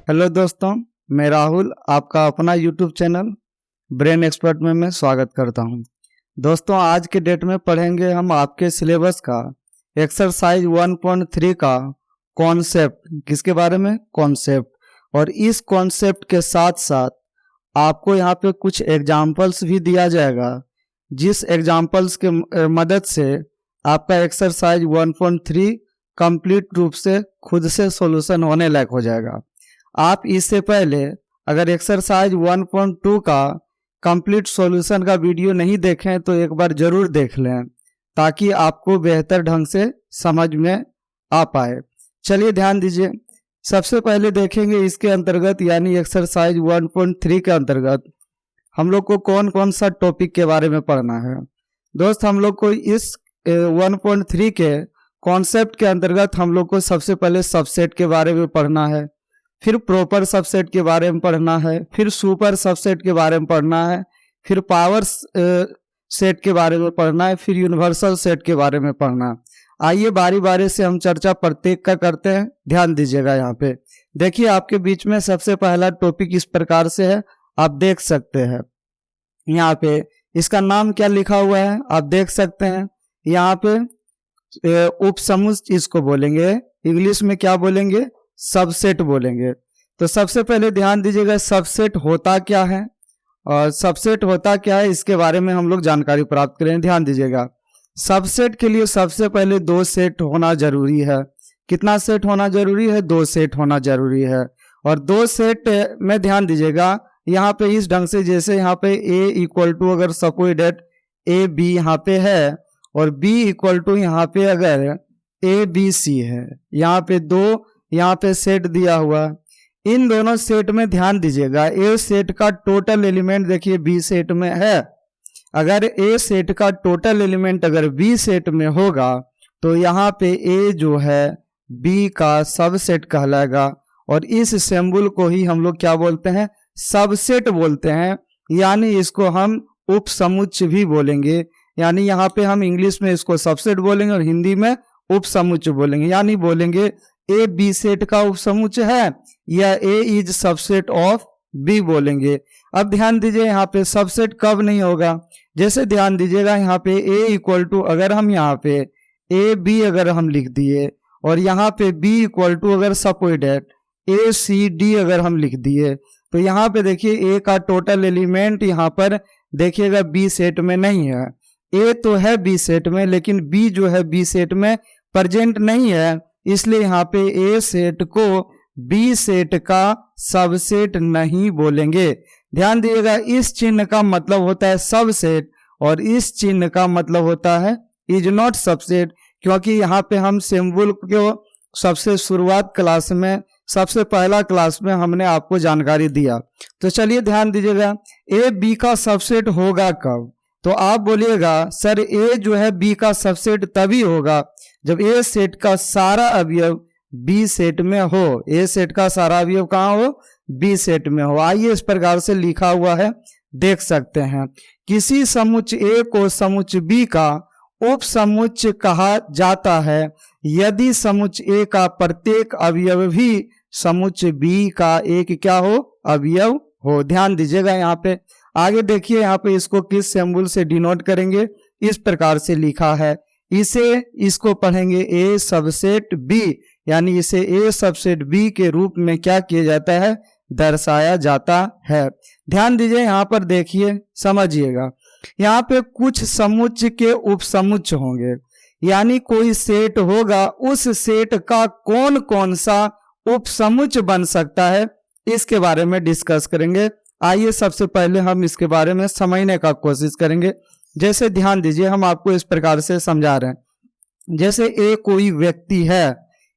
Hello दोस्तों, मैं राहुल आपका अपना यूट्यूब चैनल ब्रेन एक्सपर्ट में मैं स्वागत करता हूं। दोस्तों, आज के डेट में पढ़ेंगे हम आपके सिलेबस का एक्सरसाइज 1.3 का कॉन्सेप्ट। किसके बारे में? कॉन्सेप्ट। और इस कॉन्सेप्ट के साथ साथ आपको यहाँ पे कुछ एग्जाम्पल्स भी दिया जाएगा, जिस एग्जाम्पल्स के मदद से आपका एक्सरसाइज 1.3 कंप्लीट रूप से खुद से सॉल्यूशन होने लायक हो जाएगा। आप इससे पहले अगर एक्सरसाइज 1.2 का कंप्लीट सॉल्यूशन का वीडियो नहीं देखें तो एक बार जरूर देख लें, ताकि आपको बेहतर ढंग से समझ में आ पाए। चलिए ध्यान दीजिए। सबसे पहले देखेंगे इसके अंतर्गत यानी एक्सरसाइज 1.3 के अंतर्गत हम लोग को कौन कौन सा टॉपिक के बारे में पढ़ना है। दोस्त, हम लोग को इस 1.3 के कॉन्सेप्ट के अंतर्गत हम लोग को सबसे पहले सबसेट के बारे में पढ़ना है, फिर प्रॉपर सबसेट के बारे में पढ़ना है, फिर सुपर सबसेट के बारे में पढ़ना है, फिर पावर सेट के बारे में पढ़ना है, फिर यूनिवर्सल सेट के बारे में पढ़ना। आइए बारी बारी से हम चर्चा प्रत्येक का करते हैं। ध्यान दीजिएगा। यहाँ पे देखिए, आपके बीच में सबसे पहला टॉपिक इस प्रकार से है, आप देख सकते हैं। यहाँ पे इसका नाम क्या लिखा हुआ है आप देख सकते हैं। यहाँ पे उपसमुच्चय इसको बोलेंगे, इंग्लिश में क्या बोलेंगे? सबसेट बोलेंगे। तो सबसे पहले ध्यान दीजिएगा, सबसेट होता क्या है और सबसेट होता क्या है इसके बारे में हम लोग जानकारी प्राप्त करें। ध्यान दीजिएगा, सबसेट के लिए सबसे पहले 2 सेट होना जरूरी है। कितना सेट होना जरूरी है? 2 सेट होना जरूरी है। और 2 सेट में ध्यान दीजिएगा, यहाँ पे इस ढंग से, जैसे यहाँ पे A इक्वल टू अगर सपोज डेट AB यहाँ पे है और B इक्वल टू यहाँ पे अगर ABC है, यहाँ पे 2 यहाँ पे सेट दिया हुआ। इन दोनों सेट में ध्यान दीजिएगा, ए सेट का टोटल एलिमेंट देखिए बी सेट में है। अगर ए सेट का टोटल एलिमेंट अगर बी सेट में होगा तो यहाँ पे ए जो है बी का सबसेट कहलाएगा। और इस सिंबल को ही हम लोग क्या बोलते हैं? सबसेट बोलते हैं। यानी इसको हम उपसमुच्चय भी बोलेंगे। यानी यहाँ पे हम इंग्लिश में इसको सबसेट बोलेंगे और हिंदी में उपसमुच्चय बोलेंगे। यानी बोलेंगे ए बी सेट का उपसमुच्चय है या ए इज सबसेट ऑफ बी बोलेंगे। अब ध्यान दीजिए, यहाँ पे सबसेट कब नहीं होगा? जैसे ध्यान दीजिएगा, यहाँ पे ए इक्वल टू अगर हम यहाँ पे ए बी अगर हम लिख दिए और यहाँ पे बी इक्वल टू अगर suppose that A C D अगर हम लिख दिए, तो यहाँ पे देखिए ए का टोटल एलिमेंट यहाँ पर देखिएगा बी सेट में नहीं है। ए तो है बी सेट में, लेकिन बी जो है बी सेट में प्रेजेंट नहीं है, इसलिए यहाँ पे ए सेट को बी सेट का सबसेट नहीं बोलेंगे। ध्यान दीजिएगा, इस चिन्ह का मतलब होता है सबसेट और इस चिन्ह का मतलब होता है इज नॉट सबसेट, क्योंकि यहाँ पे हम सिंबल को सबसे शुरुआत क्लास में, सबसे पहला क्लास में हमने आपको जानकारी दिया। तो चलिए ध्यान दीजिएगा, ए बी का सबसेट होगा कब? तो आप बोलिएगा सर ए जो है बी का सबसेट तभी होगा जब ए सेट का सारा अवयव बी सेट में हो। ए सेट का सारा अवयव कहाँ हो? बी सेट में हो। आइए इस प्रकार से लिखा हुआ है, देख सकते हैं। किसी समुच्चय ए को समुच्चय बी का उपसमुच्चय कहा जाता है यदि समुच्चय ए का प्रत्येक अवयव भी समुच्चय बी का एक क्या हो? अवयव हो। ध्यान दीजिएगा, यहाँ पे आगे देखिए, यहाँ पे इसको किस सिंबल से डिनोट करेंगे? इस प्रकार से लिखा है। इसको पढ़ेंगे ए सबसेट बी, यानी इसे ए सबसेट बी के रूप में क्या किया जाता है? दर्शाया जाता है। ध्यान दीजिए, यहाँ पर देखिए, समझिएगा, यहाँ पे कुछ समुच्चय के उपसमुच्चय होंगे, यानी कोई सेट होगा, उस सेट का कौन कौन सा उपसमुच्चय बन सकता है इसके बारे में डिस्कस करेंगे। आइए सबसे पहले हम इसके बारे में समझने का कोशिश करेंगे। जैसे ध्यान दीजिए, हम आपको इस प्रकार से समझा रहे हैं। जैसे ए कोई व्यक्ति है,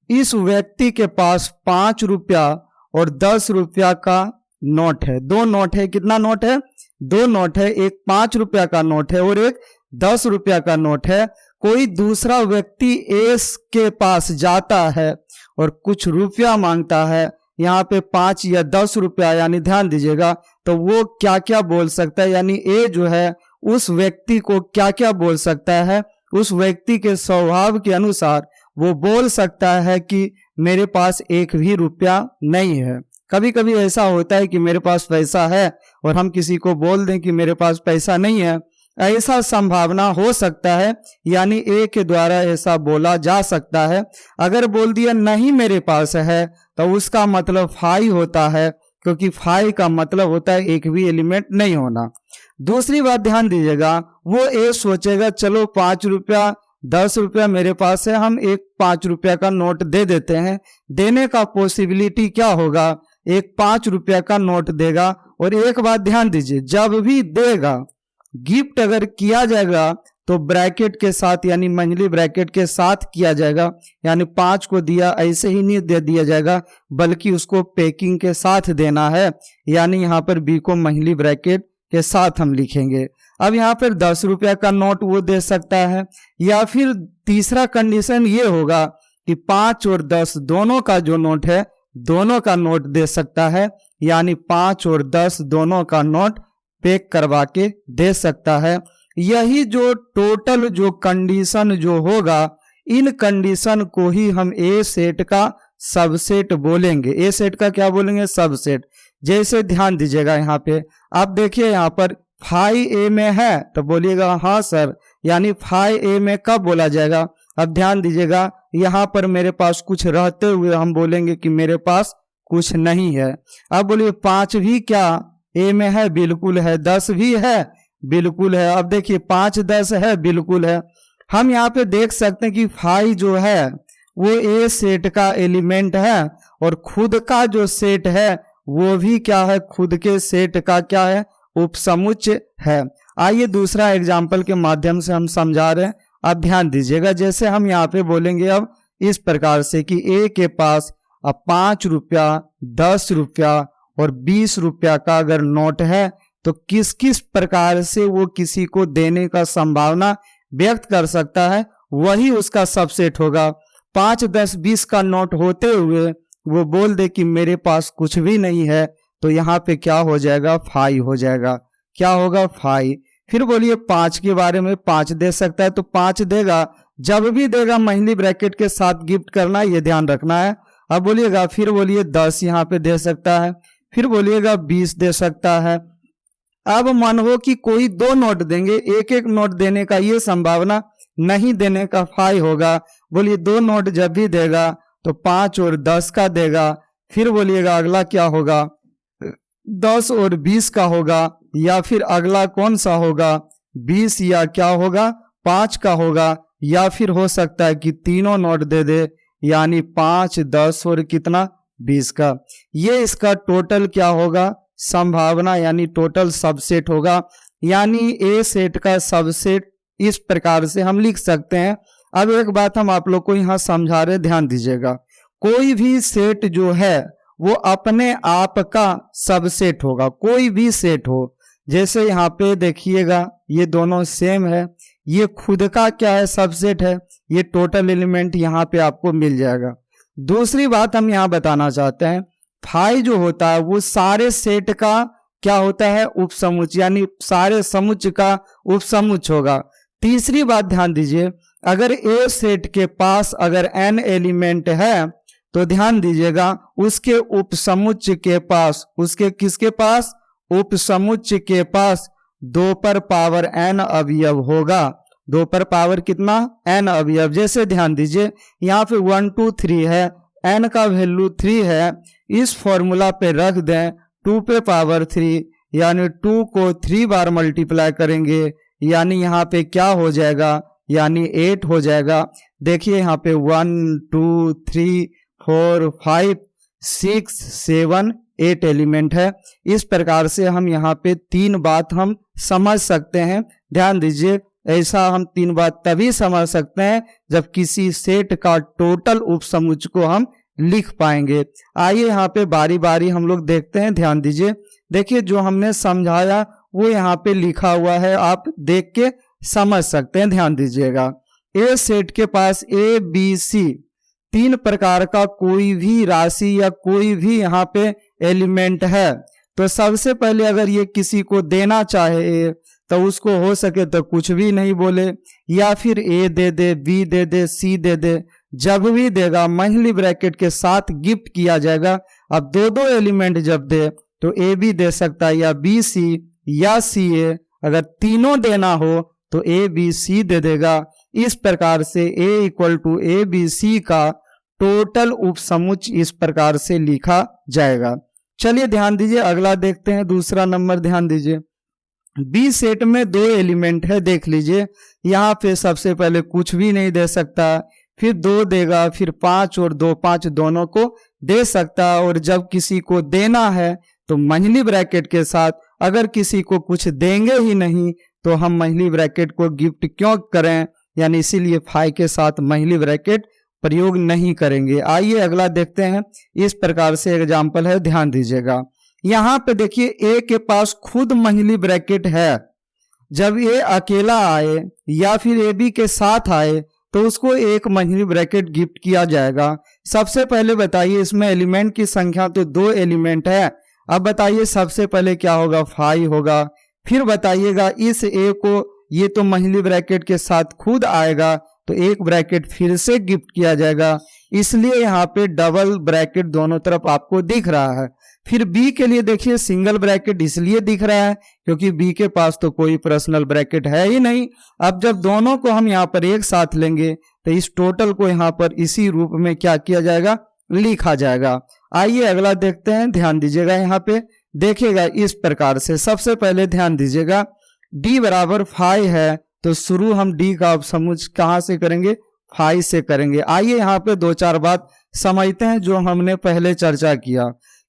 इस व्यक्ति के पास 5 रुपया और 10 रुपया का नोट है। 2 नोट है। कितना नोट है? 2 नोट है। एक 5 रुपया का नोट है और एक 10 रुपया का नोट है। कोई दूसरा व्यक्ति ए के पास जाता है और कुछ रुपया मांगता है, यहाँ पे 5 या 10 रुपया, यानी ध्यान दीजिएगा, तो वो क्या क्या बोल सकता है? यानी ए जो है उस व्यक्ति को क्या क्या बोल सकता है? उस व्यक्ति के स्वभाव के अनुसार वो बोल सकता है कि मेरे पास 1 भी रुपया नहीं है। कभी कभी ऐसा होता है कि मेरे पास पैसा है और हम किसी को बोल दें कि मेरे पास पैसा नहीं है, ऐसा संभावना हो सकता है, यानी ए के द्वारा ऐसा बोला जा सकता है। अगर बोल दिया नहीं मेरे पास है तो उसका मतलब फाई होता है, क्योंकि फाई का मतलब होता है एक भी एलिमेंट नहीं होना। दूसरी बात ध्यान दीजिएगा, वो ए सोचेगा चलो 5 रुपया 10 रुपया मेरे पास है, हम एक 5 रुपया का नोट दे देते हैं। देने का पॉसिबिलिटी क्या होगा, एक 5 रुपया का नोट देगा। और एक बात ध्यान दीजिए, जब भी देगा गिफ्ट अगर किया जाएगा तो ब्रैकेट के साथ यानी मंझली ब्रैकेट के साथ किया जाएगा, यानी 5 को दिया ऐसे ही नहीं दे दिया जाएगा, बल्कि उसको पैकिंग के साथ देना है, यानी यहाँ पर बी को मंझली ब्रैकेट के साथ हम लिखेंगे। अब यहाँ पर 10 रुपया का नोट वो दे सकता है, या फिर तीसरा कंडीशन ये होगा कि 5 और 10 दोनों का जो नोट है दोनों का नोट दे सकता है, यानी 5 और 10 दोनों का नोट पैक करवा के दे सकता है। यही जो टोटल जो कंडीशन जो होगा, इन कंडीशन को ही हम ए सेट का सबसेट बोलेंगे। ए सेट का क्या बोलेंगे, सबसेट। जैसे ध्यान दीजिएगा यहाँ पे, आप देखिए यहाँ पर फाई ए में है तो बोलिएगा हाँ सर, यानी फाई ए में कब बोला जाएगा। अब ध्यान दीजिएगा, यहाँ पर मेरे पास कुछ रहते हुए हम बोलेंगे कि मेरे पास कुछ नहीं है। अब बोलिए 5 भी क्या ए में है, बिल्कुल है। 10 भी है, बिल्कुल है। अब देखिए 5 10 है, बिल्कुल है। हम यहाँ पे देख सकते हैं कि फाई जो है वो ए सेट का एलिमेंट है, और खुद का जो सेट है वो भी क्या है, खुद के सेट का क्या है, उपसमुच्चय है। आइए दूसरा एग्जाम्पल के माध्यम से हम समझा रहे हैं। अब ध्यान दीजिएगा, जैसे हम यहाँ पे बोलेंगे अब इस प्रकार से कि ए के पास अब 5 रुपया 10 रुपया और 20 रुपया का अगर नोट है तो किस किस प्रकार से वो किसी को देने का संभावना व्यक्त कर सकता है, वही उसका सबसेट होगा। 5 10 20 का नोट होते हुए वो बोल दे कि मेरे पास कुछ भी नहीं है, तो यहाँ पे क्या हो जाएगा, फाई हो जाएगा। क्या होगा, फाई। फिर बोलिए 5 के बारे में, 5 दे सकता है तो 5 देगा, जब भी देगा महीनी ब्रैकेट के साथ गिफ्ट करना, ये ध्यान रखना है। अब बोलिएगा, फिर बोलिए 10 यहाँ पे दे सकता है, फिर बोलिएगा 20 दे सकता है। अब मान हो कि कोई 2 नोट देंगे, एक एक नोट देने का ये संभावना, नहीं देने का फाई होगा। बोलिए 2 नोट जब भी देगा तो 5 और 10 का देगा। फिर बोलिएगा अगला क्या होगा, 10 और 20 का होगा, या फिर अगला कौन सा होगा, 20 या क्या होगा 5 का होगा, या फिर हो सकता है कि तीनों नोट दे दे, यानी 5 10 और कितना 20 का। ये इसका टोटल क्या होगा, संभावना, यानी टोटल सबसेट होगा। यानी ए सेट का सबसेट इस प्रकार से हम लिख सकते हैं। अब एक बात हम आप लोग को यहाँ समझा रहे, ध्यान दीजिएगा। कोई भी सेट जो है वो अपने आप का सबसेट होगा, कोई भी सेट हो। जैसे यहाँ पे देखिएगा ये दोनों सेम है, ये खुद का क्या है, सबसेट है। ये टोटल एलिमेंट यहाँ पे आपको मिल जाएगा। दूसरी बात हम यहाँ बताना चाहते हैं, फाई जो होता है वो सारे सेट का क्या होता है, उपसमुच्चय, यानी सारे समुच्चय का उपसमुच्चय होगा। तीसरी बात ध्यान दीजिए, अगर ए सेट के पास अगर n एलिमेंट है तो ध्यान दीजिएगा उसके उपसमुच्चय के पास, उसके किसके पास, उपसमुच्चय के पास 2 पर पावर n अवयव होगा। 2 पर पावर कितना, n अवयव। जैसे ध्यान दीजिए यहाँ पे 1 2 3 है, n का वैल्यू 3 है, इस फॉर्मूला पे रख दें 2 पे पावर 3, यानी 2 को 3 बार मल्टीप्लाई करेंगे, यानी यहाँ पे क्या हो जाएगा, यानी 8 हो जाएगा। देखिए यहाँ पे 1 2 3 4 5 6 7 8 एलिमेंट है। इस प्रकार से हम यहाँ पे 3 बात हम समझ सकते हैं। ध्यान दीजिए, ऐसा हम 3 बात तभी समझ सकते हैं जब किसी सेट का टोटल उपसमुच्चय को हम लिख पाएंगे। आइए यहाँ पे बारी बारी हम लोग देखते हैं। ध्यान दीजिए, देखिए जो हमने समझाया वो यहाँ पे लिखा हुआ है, आप देख के समझ सकते हैं। ध्यान दीजिएगा, ए सेट के पास ए बी सी 3 प्रकार का कोई भी राशि या कोई भी यहाँ पे एलिमेंट है, तो सबसे पहले अगर ये किसी को देना चाहे तो उसको हो सके तो कुछ भी नहीं बोले, या फिर ए दे दे, बी दे दे, सी दे दे, जब भी देगा मंथली ब्रैकेट के साथ गिफ्ट किया जाएगा। अब दो दो एलिमेंट जब दे तो ए बी दे सकता है या बी सी या सी ए, अगर तीनों देना हो तो ए बी सी दे देगा। इस प्रकार से A equal to A B C का टोटल उपसमुच्चय इस प्रकार से लिखा जाएगा। चलिए ध्यान दीजिए, अगला देखते हैं, दूसरा नंबर ध्यान दीजिए। बी सेट में दो एलिमेंट है, देख लीजिए यहाँ पे सबसे पहले कुछ भी नहीं दे सकता, फिर दो देगा, फिर 5 और 2 5 दोनों को दे सकता। और जब किसी को देना है तो मंथली ब्रैकेट के साथ, अगर किसी को कुछ देंगे ही नहीं तो हम मंथली ब्रैकेट को गिफ्ट क्यों करें, यानी इसीलिए फाई के साथ मंथली ब्रैकेट प्रयोग नहीं करेंगे। आइए अगला देखते हैं। इस प्रकार से एग्जाम्पल है, ध्यान दीजिएगा। यहाँ पे देखिए ए के पास खुद मंथली ब्रैकेट है, जब ए अकेला आए या फिर ए बी के साथ आए तो उसको एक मंथली ब्रैकेट गिफ्ट किया जाएगा। सबसे पहले बताइए, इसमें एलिमेंट की संख्या तो 2 एलिमेंट है। अब बताइए सबसे पहले क्या होगा, 5 होगा। फिर बताइएगा इस ए को, ये तो मंथली ब्रैकेट के साथ खुद आएगा तो एक ब्रैकेट फिर से गिफ्ट किया जाएगा, इसलिए यहाँ पे डबल ब्रैकेट दोनों तरफ आपको दिख रहा है। फिर बी के लिए देखिए सिंगल ब्रैकेट इसलिए दिख रहा है क्योंकि बी के पास तो कोई पर्सनल ब्रैकेट है ही नहीं। अब जब दोनों को हम यहाँ पर एक साथ लेंगे तो इस टोटल को यहाँ पर इसी रूप में क्या किया जाएगा, लिखा जाएगा। आइए अगला देखते हैं, ध्यान दीजिएगा। यहाँ पे देखिएगा इस प्रकार से, सबसे पहले ध्यान दीजिएगा d बराबर 5 है तो शुरू हम d का उपसमुच्चय कहाँ से करेंगे, 5 से करेंगे। आइए यहाँ पे 2-4 बात समझते हैं जो हमने पहले चर्चा किया।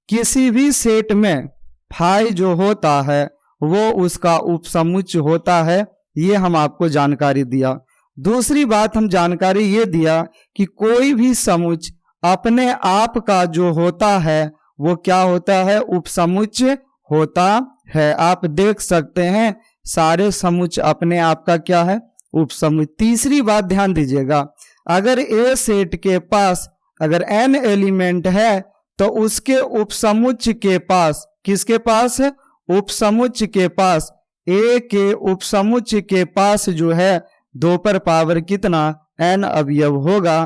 किसी भी सेट में 5 जो होता है वो उसका उपसमुच्चय होता है, ये हम आपको जानकारी दिया। दूसरी बात हम जानकारी ये दिया कि कोई भी समुच्चय अपने आप का जो होता है वो क्या होता है, उपसमुच्चय होता है। आप देख सकते हैं सारे समुच्चय अपने आप का क्या है, उपसमुच्चय। तीसरी बात ध्यान दीजिएगा, अगर ए सेट के पास अगर n एलिमेंट है तो उसके उपसमुच्चय के पास, किसके पास है, उपसमुच्चय के पास, ए के उपसमुच्चय के पास जो है 2 पर पावर कितना, n अवयव होगा।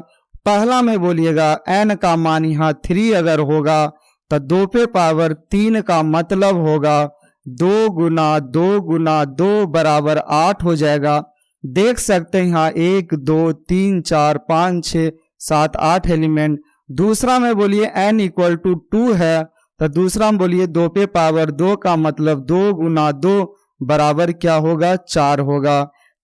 पहला में बोलिएगा n का मान यहाँ 3 अगर होगा तो 2 पे पावर 3 का मतलब होगा 2 गुना 2 गुना 2 बराबर 8 हो जाएगा। देख सकते हैं यहाँ 1 2 3 4 5 6 7 8 एलिमेंट। दूसरा में बोलिए n इक्वल टू 2 है तो दूसरा में बोलिए 2 पे पावर 2 का मतलब 2 गुना 2 बराबर क्या होगा, 4 होगा।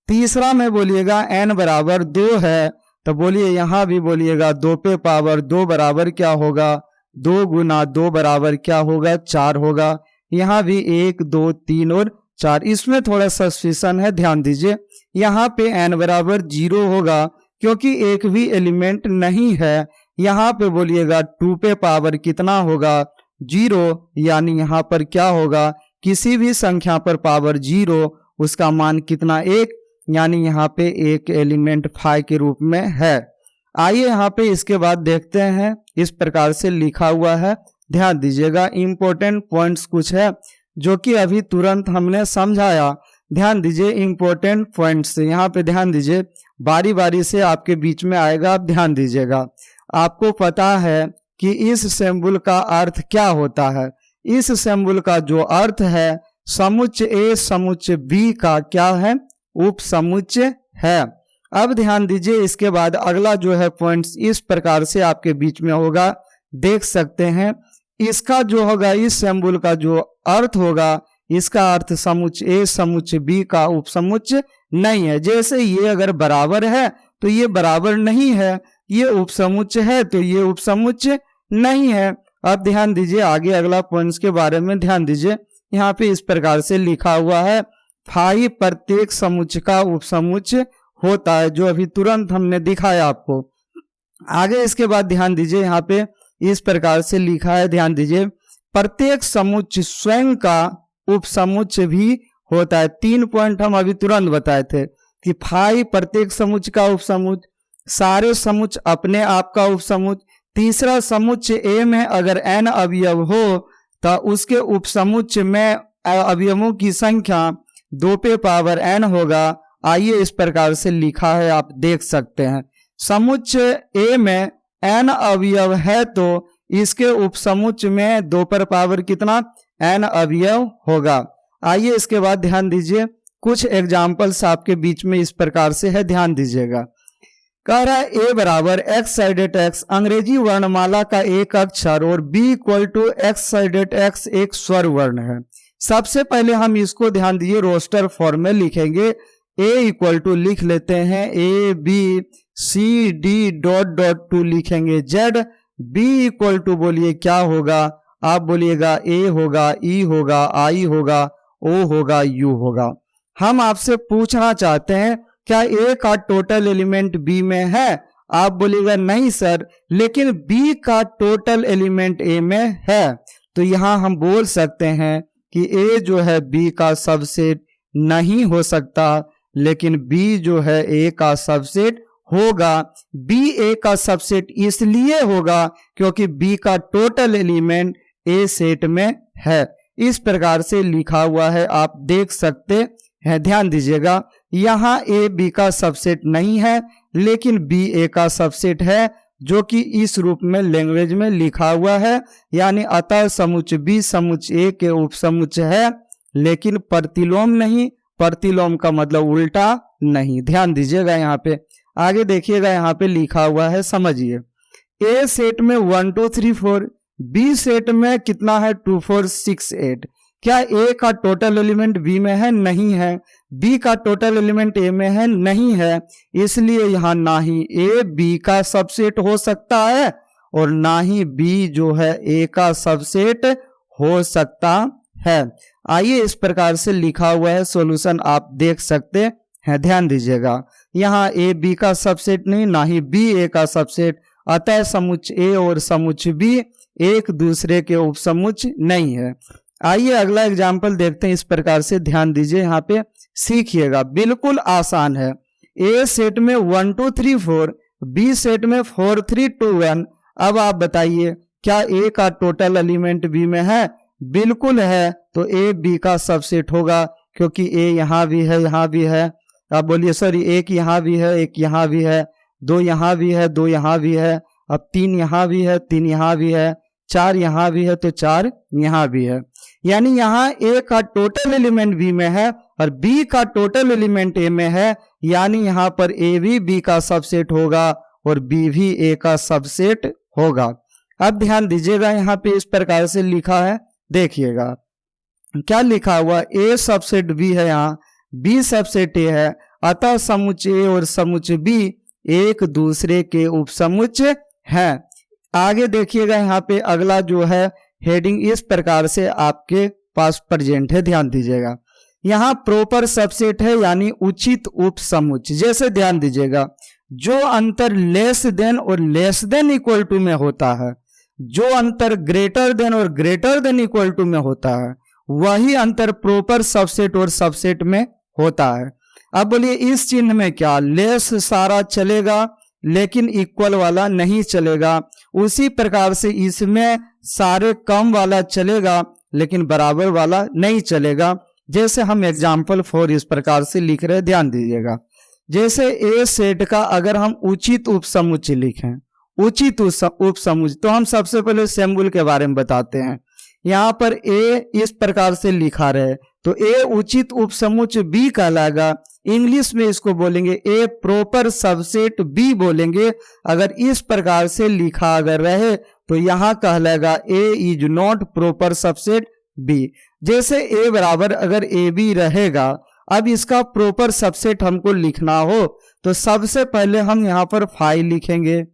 तीसरा में बोलिएगा n बराबर 2 है तो बोलिए यहाँ भी बोलिएगा 2 पे पावर 2 बराबर क्या होगा, 2 गुना 2 बराबर क्या होगा, 4 होगा। यहाँ भी 1 2 3 और 4। इसमें थोड़ा सस्पिशन है, ध्यान दीजिए। यहाँ पे n बराबर 0 होगा क्योंकि एक भी एलिमेंट नहीं है। यहाँ पे बोलिएगा 2 पे पावर कितना होगा, 0, यानी यहाँ पर क्या होगा, किसी भी संख्या पर पावर 0 उसका मान कितना, 1, यानी यहाँ पे एक एलिमेंट 5 के रूप में है। आइए यहाँ पे इसके बाद देखते हैं, इस प्रकार से लिखा हुआ है, ध्यान दीजिएगा। इंपॉर्टेंट पॉइंट्स कुछ है जो कि अभी तुरंत हमने समझाया। ध्यान दीजिए इंपॉर्टेंट पॉइंट्स, यहाँ पे ध्यान दीजिए, बारी बारी से आपके बीच में आएगा, आप ध्यान दीजिएगा। आपको पता है कि इस सिंबल का अर्थ क्या होता है। इस सिंबल का जो अर्थ है, समुच्चय ए समुच्चय बी का क्या है, उपसमुच्चय है। अब ध्यान दीजिए, इसके बाद अगला जो है पॉइंट्स इस प्रकार से आपके बीच में होगा, देख सकते हैं। इसका जो होगा, इस सिंबल का जो अर्थ होगा, इसका अर्थ समुच्चय ए समुच्चय बी का उपसमुच्चय नहीं है। जैसे ये अगर बराबर है तो ये बराबर नहीं है, ये उपसमुच्चय है तो ये उपसमुच्चय नहीं है। अब ध्यान दीजिए आगे अगला पॉइंट्स के बारे में ध्यान दीजिए। यहाँ पे इस प्रकार से लिखा हुआ है, 5 प्रत्येक समुच्चय का उपसमुच्चय होता है, जो अभी तुरंत हमने दिखाया आपको। आगे इसके बाद ध्यान दीजिए, यहाँ पे इस प्रकार से लिखा है, ध्यान दीजिए, प्रत्येक समुच्चय स्वयं का उपसमुच्चय भी होता है। 3 पॉइंट हम अभी तुरंत बताए थे कि 5 प्रत्येक समुच्चय का उपसमुच्चय, सारे समुच्चय अपने आप का उपसमुच्चय। तीसरा समुच्चय ए में अगर n अवयव हो तो उसके उपसमुच्चय में अवयवों की संख्या 2 पे पावर n होगा। आइए इस प्रकार से लिखा है, आप देख सकते हैं। समुच्चय ए में n अवयव है तो इसके उपसमुच्चय में 2 पर पावर कितना n अवयव होगा। आइए इसके बाद ध्यान दीजिए, कुछ एग्जाम्पल्स आपके बीच में इस प्रकार से है, ध्यान दीजिएगा। कह रहा है ए बराबर एक्स साइडेड एक्स अंग्रेजी वर्णमाला का एक अक्षर और B equal to X sided X एक स्वर वर्ण है। सबसे पहले हम इसको ध्यान दीजिए रोस्टर फॉर्म में लिखेंगे। ए इक्वल टू लिख लेते हैं A B C D dot dot to लिखेंगे जेड। बी इक्वल टू बोलिए क्या होगा, आप बोलिएगा ए होगा, ई होगा, आई होगा, ओ होगा, यू होगा। हम आपसे पूछना चाहते हैं क्या ए का टोटल एलिमेंट बी में है, आप बोलिएगा नहीं सर, लेकिन बी का टोटल एलिमेंट ए में है। तो यहां हम बोल सकते हैं कि ए जो है बी का सबसेट नहीं हो सकता, लेकिन बी जो है ए का सबसेट होगा। बी ए का सबसेट इसलिए होगा क्योंकि बी का टोटल एलिमेंट ए सेट में है। इस प्रकार से लिखा हुआ है, आप देख सकते हैं। ध्यान दीजिएगा, यहाँ ए बी का सबसेट नहीं है, लेकिन बी ए का सबसेट है, जो कि इस रूप में लैंग्वेज में लिखा हुआ है। यानी अतः समुच्चय बी समुच्चय ए के उपसमुच्चय है, लेकिन प्रतिलोम नहीं। प्रतिलोम का मतलब उल्टा नहीं। ध्यान दीजिएगा, यहाँ पे आगे देखिएगा, यहाँ पे लिखा हुआ है, समझिए। ए सेट में 1 2 3 4, बी सेट में कितना है 2 4 6 8। क्या ए का टोटल एलिमेंट बी में है, नहीं है। बी का टोटल एलिमेंट ए में है, नहीं है। इसलिए यहाँ ना ही ए बी का सबसेट हो सकता है और ना ही बी जो है ए का सबसेट हो सकता है। आइए इस प्रकार से लिखा हुआ है, सॉल्यूशन आप देख सकते हैं। ध्यान दीजिएगा, यहाँ ए बी का सबसेट नहीं, ना ही बी ए का सबसेट, अतः समुच्चय ए और समुच्चय बी एक दूसरे के उपसमुच्चय नहीं है। आइए अगला एग्जाम्पल देखते हैं। इस प्रकार से ध्यान दीजिए, यहाँ पे सीखिएगा, बिल्कुल आसान है। ए सेट में 1 2 3 4, बी सेट में 4 3 2 1। अब आप बताइए क्या ए का टोटल एलिमेंट बी में है, बिल्कुल है। तो ए बी का सबसेट होगा, क्योंकि ए यहाँ भी है, यहाँ भी है। आप बोलिए सर एक यहाँ भी है, एक यहाँ भी है, 2 यहाँ भी है, 2 यहाँ भी है, अब 3 यहाँ भी है, 3 यहाँ भी है, 4 यहाँ भी है, तो 4 यहाँ भी है। यानी यहाँ ए का टोटल एलिमेंट बी में है और बी का टोटल एलिमेंट ए में है। यानी यहाँ पर ए भी बी का सबसेट होगा और बी भी ए का सबसेट होगा। अब ध्यान दीजिएगा, यहाँ पे इस प्रकार से लिखा है, देखिएगा क्या लिखा हुआ, ए सबसेट बी है, यहाँ बी सबसेट ए है, अतः समुच्चय ए और समुच्चय बी एक दूसरे के उपसमुच्चय हैं। आगे देखिएगा, यहाँ पे अगला जो है हेडिंग इस प्रकार से आपके पास प्रेजेंट है। ध्यान दीजिएगा, यहाँ प्रॉपर सबसेट है, यानी उचित उपसमुच्चय। जैसे ध्यान दीजिएगा, जो अंतर लेस देन और लेस देन इक्वल टू में होता है, जो अंतर ग्रेटर देन और ग्रेटर देन इक्वल टू में होता है, वही अंतर प्रॉपर सबसेट और सबसेट में होता है। अब बोलिए इस चिन्ह में क्या, लेस सारा चलेगा लेकिन इक्वल वाला नहीं चलेगा। उसी प्रकार से इसमें सारे कम वाला चलेगा लेकिन बराबर वाला नहीं चलेगा। जैसे हम एग्जाम्पल 4 इस प्रकार से लिख रहे हैं, ध्यान दीजिएगा। जैसे ए सेट का अगर हम उचित उपसमुच्चय लिखें, उचित उपसमुच्चय, तो हम सबसे पहले सिंबल के बारे में बताते हैं। यहाँ पर ए इस प्रकार से लिखा रहे, तो ए उचित उपसमुच्चय बी कहलाएगा। इंग्लिश में इसको बोलेंगे ए प्रॉपर सबसेट बी बोलेंगे। अगर इस प्रकार से लिखा अगर रहे तो यहाँ कहलाएगा A is not proper subset B. जैसे ए बराबर अगर ए बी रहेगा, अब इसका प्रॉपर सबसेट हमको लिखना हो तो सबसे पहले हम यहाँ पर 5 लिखेंगे,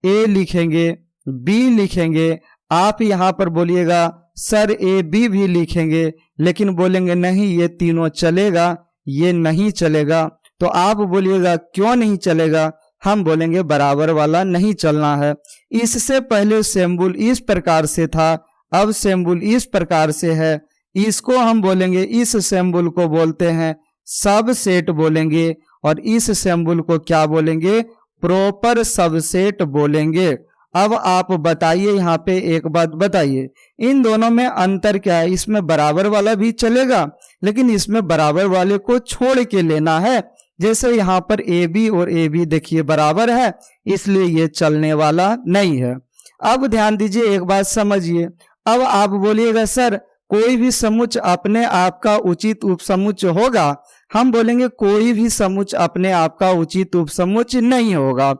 ए लिखेंगे, बी लिखेंगे। आप यहाँ पर बोलिएगा सर ए बी भी लिखेंगे, लेकिन बोलेंगे नहीं ये तीनों चलेगा, ये नहीं चलेगा। तो आप बोलिएगा क्यों नहीं चलेगा, हम बोलेंगे बराबर वाला नहीं चलना है। इससे पहले सिंबल इस प्रकार से था, अब सिंबल इस प्रकार से है। इसको हम बोलेंगे, इस सिंबल को बोलते हैं सबसेट बोलेंगे, और इस सिंबल को क्या बोलेंगे, प्रॉपर सबसेट बोलेंगे। अब आप बताइए, यहाँ पे एक बात बताइए, इन दोनों में अंतर क्या है। इसमें बराबर वाला भी चलेगा, लेकिन इसमें बराबर वाले को छोड़ के लेना है। जैसे यहाँ पर ए बी और ए बी देखिए बराबर है, इसलिए ये चलने वाला नहीं है। अब ध्यान दीजिए, एक बात समझिए। अब आप बोलिएगा सर कोई भी समुच्च अपने आप का उचित उपसमुच्च होगा? हम बोलेंगे कोई भी समुच्च अपने आप का उचित उपसमुच्च नहीं होगा।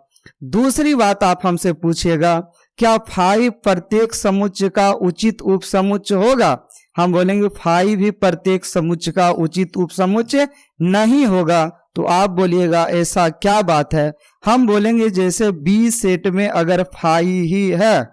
दूसरी बात आप हमसे पूछिएगा क्या फाई प्रत्येक समुच्च का उचित उपसमुच्च होगा? हम बोलेंगे फाई भी प्रत्येक समुच्च का उचित उपसमुच्च नहीं होगा। तो आप बोलिएगा ऐसा क्या बात है? हम बोलेंगे जैसे बी सेट में अगर फाई ही है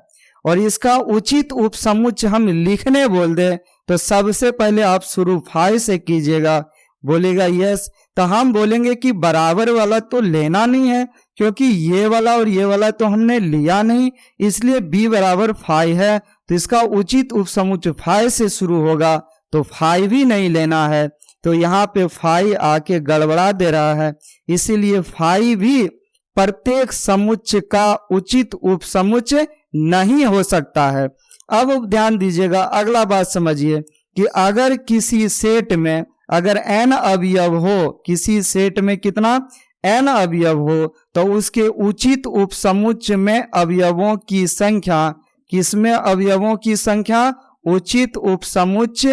और इसका उचित उपसमुच्च हम लिखने बोल दे तो सबसे पहले आप शुरू फाई से कीजिएगा। बोलेगा यस, तो हम बोलेंगे कि बराबर वाला तो लेना नहीं है, क्योंकि ये वाला और ये वाला तो हमने लिया नहीं, इसलिए b बराबर फाई है, तो इसका उचित उपसमुच्च फाई से शुरू होगा, तो फाई भी नहीं लेना है। तो यहाँ पे फाई आके गड़बड़ा दे रहा है, इसीलिए फाई भी प्रत्येक समुच्च का उचित उपसमुच्च नहीं हो सकता है। अब ध्यान दीजिएगा, अगला बात समझिए कि अगर किसी सेट में अगर n अवयव हो, किसी सेट में कितना n अवयव हो, तो उसके उचित उपसमुच्च में अवयवों की संख्या, किसमें अवयवों की संख्या? उचित उपसमुच्च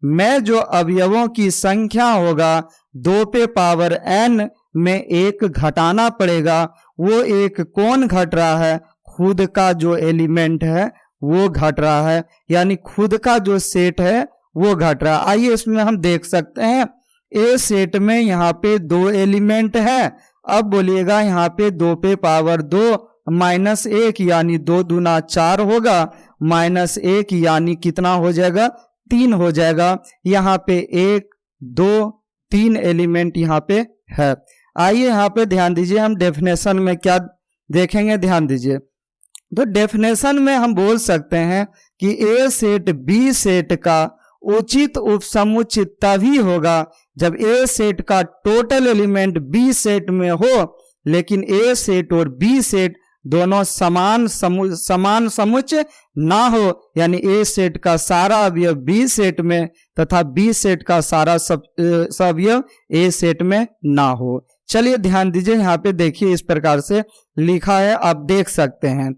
में जो अवयवों की संख्या होगा 2 पे पावर n में एक घटाना पड़ेगा। वो एक कौन घट रहा है? खुद का जो एलिमेंट है वो घट रहा है, यानी खुद का जो सेट है वो घट रहा है। आइए इसमें हम देख सकते हैं, ए सेट में यहाँ पे 2 एलिमेंट है। अब बोलिएगा यहाँ पे 2 पे पावर 2 माइनस 1 यानी 2 दूना 4 होगा, माइनस 1 यानी कितना हो जाएगा? 3 हो जाएगा। यहाँ पे 1 2 3 एलिमेंट यहाँ पे है। आइए यहाँ पे ध्यान दीजिए, हम डेफिनेशन में क्या देखेंगे, ध्यान दीजिए। तो डेफिनेशन में हम बोल सकते हैं कि ए सेट बी सेट का उचित उपसमुच्च तभी होगा जब ए सेट का टोटल एलिमेंट बी सेट में हो, लेकिन ए सेट और बी सेट दोनों समान समुच्च ना हो, यानी ए सेट का सारा अवयव बी सेट में तथा बी सेट का सारा अवयव ए सेट में ना हो। चलिए ध्यान दीजिए, यहाँ पे देखिए इस प्रकार से लिखा है, आप देख सकते हैं।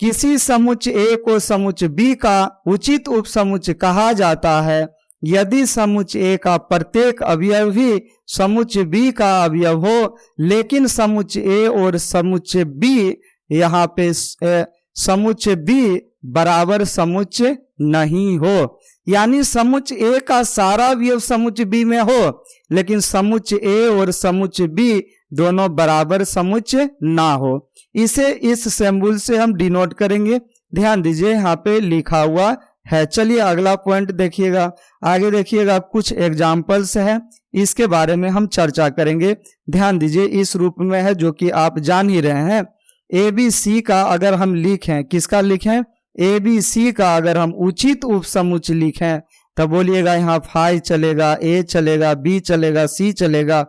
किसी समुच्च ए को समुच्च बी का उचित उपसमुच्च कहा जाता है यदि समुच्च ए का प्रत्येक अवयव भी समुच्च बी का अवयव हो, लेकिन समुच्च ए और समुच्च बी, यहाँ पे समुच्च बी बराबर समुच्च नहीं हो, यानी समुच्च ए का सारा अवयव समुच्च बी में हो, लेकिन समुच्च ए और समुच्च बी दोनों बराबर समुच्च ना हो। इसे इस सिंबल से हम डिनोट करेंगे। ध्यान दीजिए यहाँ पे लिखा हुआ है। चलिए अगला पॉइंट देखिएगा, आगे देखिएगा, कुछ एग्जाम्पल्स है, इसके बारे में हम चर्चा करेंगे। ध्यान दीजिए, इस रूप में है जो कि आप जान ही रहे हैं। ए बी सी का अगर हम लिखें, किसका लिखें? ए बी सी का अगर हम उचित उपसमुच्च लिखें तब बोलिएगा यहाँ फाई चलेगा, ए चलेगा, बी चलेगा, सी चलेगा,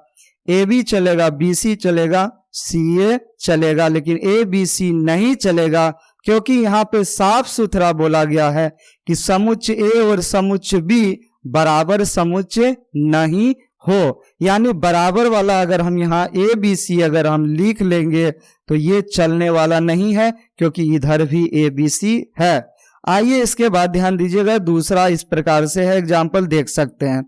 ए बी चलेगा, बी सी चलेगा, सी ए चलेगा, लेकिन ए बी सी नहीं चलेगा, क्योंकि यहाँ पे साफ सुथरा बोला गया है कि समुच्च ए और समुच्च बी बराबर समुच्च नहीं हो। यानी बराबर वाला अगर हम यहाँ ए बी सी अगर हम लिख लेंगे तो ये चलने वाला नहीं है, क्योंकि इधर भी ए बी सी है। आइए इसके बाद ध्यान दीजिएगा, दूसरा इस प्रकार से है, एग्जाम्पल देख सकते हैं।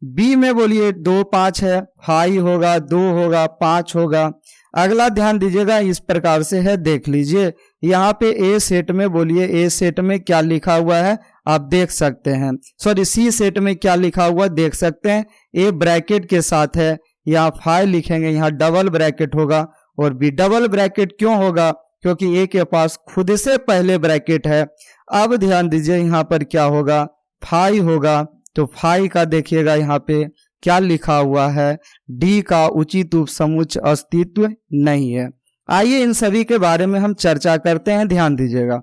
बी में बोलिए 2 5 है, फाई होगा, 2 होगा, 5 होगा। अगला ध्यान दीजिएगा, इस प्रकार से है, देख लीजिए यहाँ पे ए सेट में बोलिए, ए सेट में क्या लिखा हुआ है आप देख सकते हैं, सॉरी सी सेट में क्या लिखा हुआ देख सकते हैं। ए ब्रैकेट के साथ है, यहाँ फाई लिखेंगे, यहाँ डबल ब्रैकेट होगा, और बी डबल ब्रैकेट क्यों होगा? क्योंकि ए के पास खुद से पहले ब्रैकेट है। अब ध्यान दीजिए यहाँ पर क्या होगा, फाई होगा, तो फाई का देखिएगा यहाँ पे क्या लिखा हुआ है, डी का उचित उपसमुच्च अस्तित्व नहीं है। आइए इन सभी के बारे में हम चर्चा करते हैं। ध्यान दीजिएगा,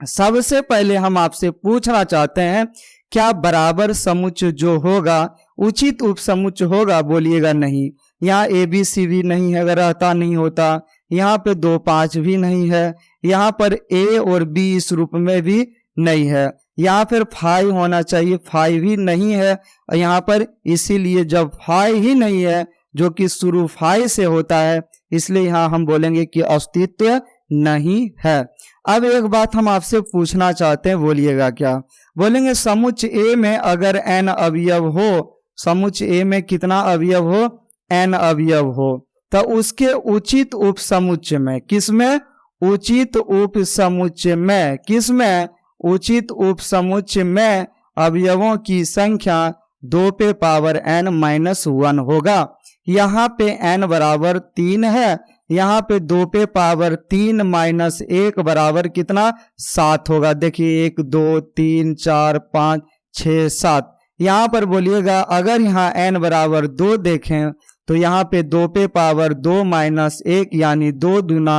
सबसे पहले हम आपसे पूछना चाहते हैं क्या बराबर समुच्च जो होगा उचित उपसमुच्च होगा? बोलिएगा नहीं। यहाँ ए बी सी भी नहीं है, अगर रहता नहीं होता। यहाँ पे 2 5 भी नहीं है, यहाँ पर ए और बी इस रूप में भी नहीं है, यहाँ फिर फाई होना चाहिए, फाई भी नहीं है यहाँ पर, इसीलिए जब फाई ही नहीं है जो कि शुरू फाई से होता है, इसलिए यहाँ हम बोलेंगे कि अस्तित्व नहीं है। अब एक बात हम आपसे पूछना चाहते हैं, बोलिएगा क्या? बोलेंगे समुच्चय ए में अगर n अवयव हो, समुच्चय ए में कितना अवयव हो? n अवयव हो, तो उसके उचित उपसमुच्चय में, किसमें? उचित उपसमुच्चय में, किसमें? उचित उपसमुच्चय में अवयवों की संख्या 2 पे पावर n-1 होगा। यहाँ पे n बराबर 3 है, यहाँ पे 2 पे पावर 3 माइनस 1 बराबर कितना? 7 होगा। देखिए 1 2 3 4 5 6 7। यहाँ पर बोलिएगा अगर यहाँ n बराबर 2 देखें तो यहाँ पे 2 पे पावर 2 माइनस 1 यानी 2 दूना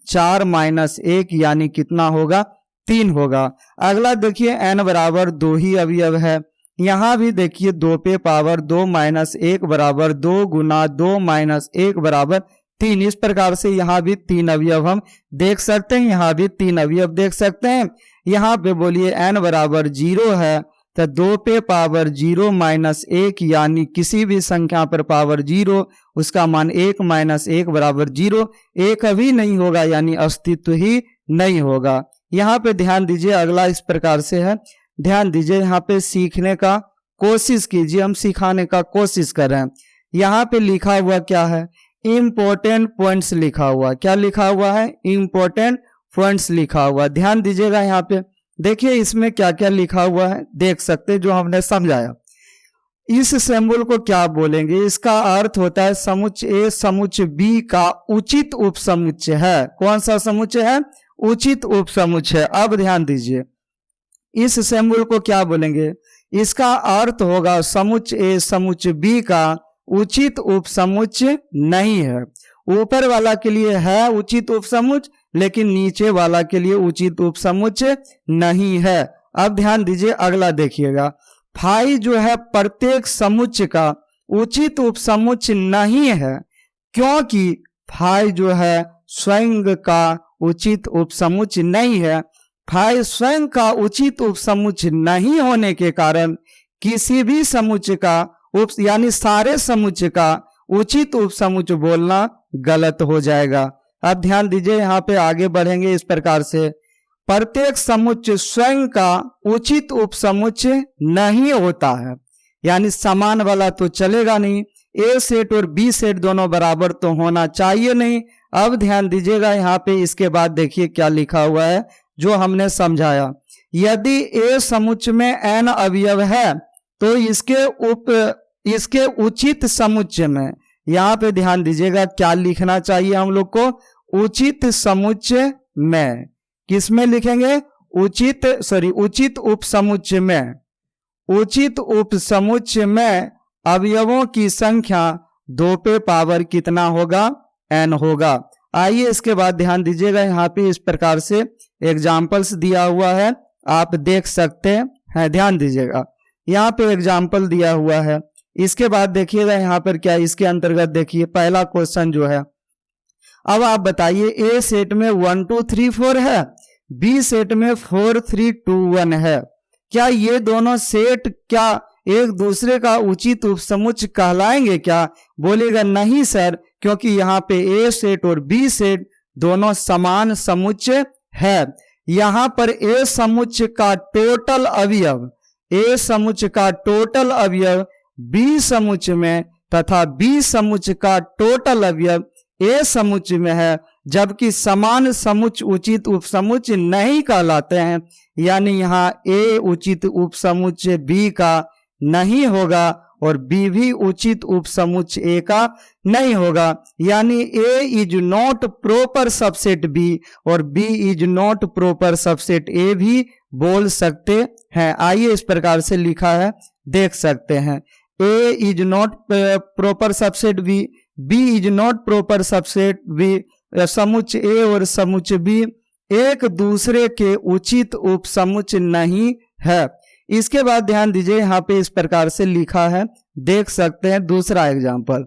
4 माइनस 1 यानी कितना होगा? 3 होगा। अगला देखिए n बराबर 2 ही अवयव है, यहाँ भी देखिए 2 पे पावर 2 माइनस 1 बराबर 2 गुना 2 माइनस 1 बराबर 3। इस प्रकार से यहाँ भी 3 अवयव हम देख सकते हैं, यहाँ भी 3 अवयव देख सकते हैं। यहाँ पे बोलिए n बराबर 0 है तो 2 पे पावर 0 माइनस 1 यानी किसी भी संख्या पर पावर 0 उसका मान 1 माइनस 1 बराबर 0, एक अभी नहीं होगा यानी अस्तित्व ही नहीं होगा। यहाँ पे ध्यान दीजिए, अगला इस प्रकार से है, ध्यान दीजिए यहाँ पे सीखने का कोशिश कीजिए, हम सिखाने का कोशिश कर रहे हैं। यहाँ पे लिखा हुआ क्या है? इम्पोर्टेंट पॉइंट्स लिखा हुआ। क्या लिखा हुआ है? इम्पोर्टेंट पॉइंट्स लिखा हुआ। ध्यान दीजिएगा यहाँ पे, देखिए इसमें क्या क्या लिखा हुआ है, देख सकते हैं जो हमने समझाया। इस सिंबल को क्या बोलेंगे? इसका अर्थ होता है समुच्चय ए समुच्चय बी का उचित उपसमुच्चय है। कौन सा समुच्चय है? उचित उपसमुच्चय। अब ध्यान दीजिए, इस सिंबल को क्या बोलेंगे? इसका अर्थ होगा समुच्चय ए समुच्चय बी का उचित उपसमुच्चय नहीं है। ऊपर वाला के लिए है उचित उपसमुच्चय, लेकिन नीचे वाला के लिए उचित उपसमुच्चय नहीं है। अब ध्यान दीजिए, अगला देखिएगा, फाई जो है प्रत्येक समुच्चय का उचित उपसमुच्चय नहीं है, क्योंकि फाई जो है स्वयं का उचित उपसमुच्चय नहीं है। फाई स्वयं का उचित उपसमुच्चय नहीं होने के कारण किसी भी समुच्चय का यानी सारे समुच्चय का उचित उपसमुच्चय बोलना गलत हो जाएगा। अब ध्यान दीजिए, यहाँ पे आगे बढ़ेंगे इस प्रकार से, प्रत्येक समुच्चय स्वयं का उचित उपसमुच्चय नहीं होता है, यानी समान वाला तो चलेगा नहीं, ए सेट और बी सेट दोनों बराबर तो होना चाहिए नहीं। अब ध्यान दीजिएगा यहाँ पे, इसके बाद देखिए क्या लिखा हुआ है जो हमने समझाया। यदि ए समुच्चय में n अवयव है तो इसके उचित समुच्चय में, यहाँ पे ध्यान दीजिएगा क्या लिखना चाहिए हम लोग को? उचित समुच्चय में। किसमें लिखेंगे? उचित उपसमुच्चय में। उचित उपसमुच्चय में अवयवों की संख्या 2 पे पावर कितना होगा? n होगा। आइए इसके बाद ध्यान दीजिएगा, यहाँ पे इस प्रकार से एग्जाम्पल्स दिया हुआ है, आप देख सकते हैं। ध्यान दीजिएगा, यहाँ पे एग्जाम्पल दिया हुआ है। इसके बाद देखिएगा यहाँ पर क्या, इसके अंतर्गत देखिए पहला क्वेश्चन जो है, अब आप बताइए ए सेट में 1 2 3 4 है, बी सेट में 4 3 2 1 है, क्या ये दोनों सेट क्या एक दूसरे का उचित उपसमुच्चय कहलाएंगे क्या? बोलेगा नहीं सर, क्योंकि यहाँ पे ए सेट और बी सेट दोनों समान समुच्चय है। यहाँ पर ए समुच्चय का टोटल अवयव, ए समुच्चय का टोटल अवयव बी समुच्चय में तथा बी समुच्चय का टोटल अवयव ए समुच्चय में है, जबकि समान समुच्चय उचित उपसमुच्चय नहीं कहलाते हैं। यानी यहाँ ए उचित उपसमुच्चय बी का नहीं होगा और बी भी उचित उपसमुच्चय ए का नहीं होगा। यानी A is not proper subset B और B is not proper subset A भी बोल सकते हैं। आइए इस प्रकार से लिखा है, देख सकते हैं। A is not proper subset B, B is not proper subset B, समुच्चय ए और समुच्चय बी एक दूसरे के उचित उपसमुच्चय नहीं है। इसके बाद ध्यान दीजिए, यहाँ पे इस प्रकार से लिखा है, देख सकते हैं। दूसरा एग्जाम्पल,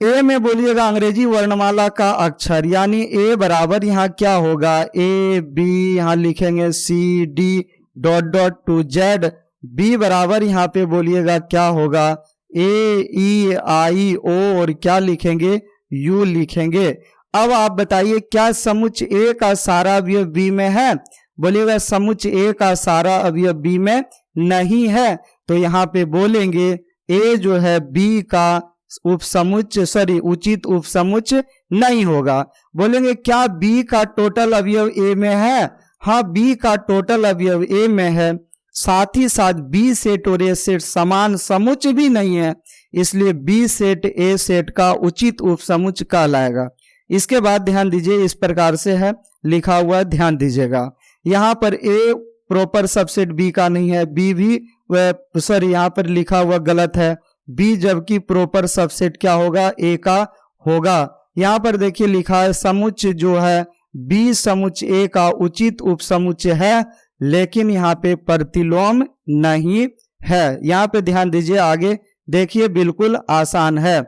ए में बोलिएगा अंग्रेजी वर्णमाला का अक्षर, यानी ए बराबर यहाँ क्या होगा? ए बी, यहाँ लिखेंगे C D dot dot to Z. B बराबर यहाँ पे बोलिएगा क्या होगा? ए ई आई ओ और क्या लिखेंगे, यू लिखेंगे। अब आप बताइए क्या समुच्चय ए का सारा अवयव बी में है? बोलिएगा समुच्चय ए का सारा अवयव बी में नहीं है। तो यहाँ पे बोलेंगे ए जो है बी का उपसमुच्चय उचित उपसमुच्चय नहीं होगा। बोलेंगे क्या बी का टोटल अवयव ए में है? हाँ, बी का टोटल अवयव ए में है, साथ ही साथ बी सेट और ए सेट समान समुच्चय भी नहीं है, इसलिए बी सेट ए सेट का उचित उपसमुच्चय कहलाएगा। इसके बाद ध्यान दीजिए, इस प्रकार से है लिखा हुआ, ध्यान दीजिएगा। यहाँ पर ए प्रॉपर सबसेट बी का नहीं है, बी भी यहाँ पर लिखा हुआ गलत है, बी जबकि प्रॉपर सबसेट क्या होगा, ए का होगा। यहाँ पर देखिए लिखा है समुच्चय जो है बी समुच्चय ए का उचित उपसमुच्चय है, लेकिन यहाँ पे प्रतिलोम नहीं है। यहाँ पे ध्यान दीजिए, आगे देखिए बिल्कुल आसान है।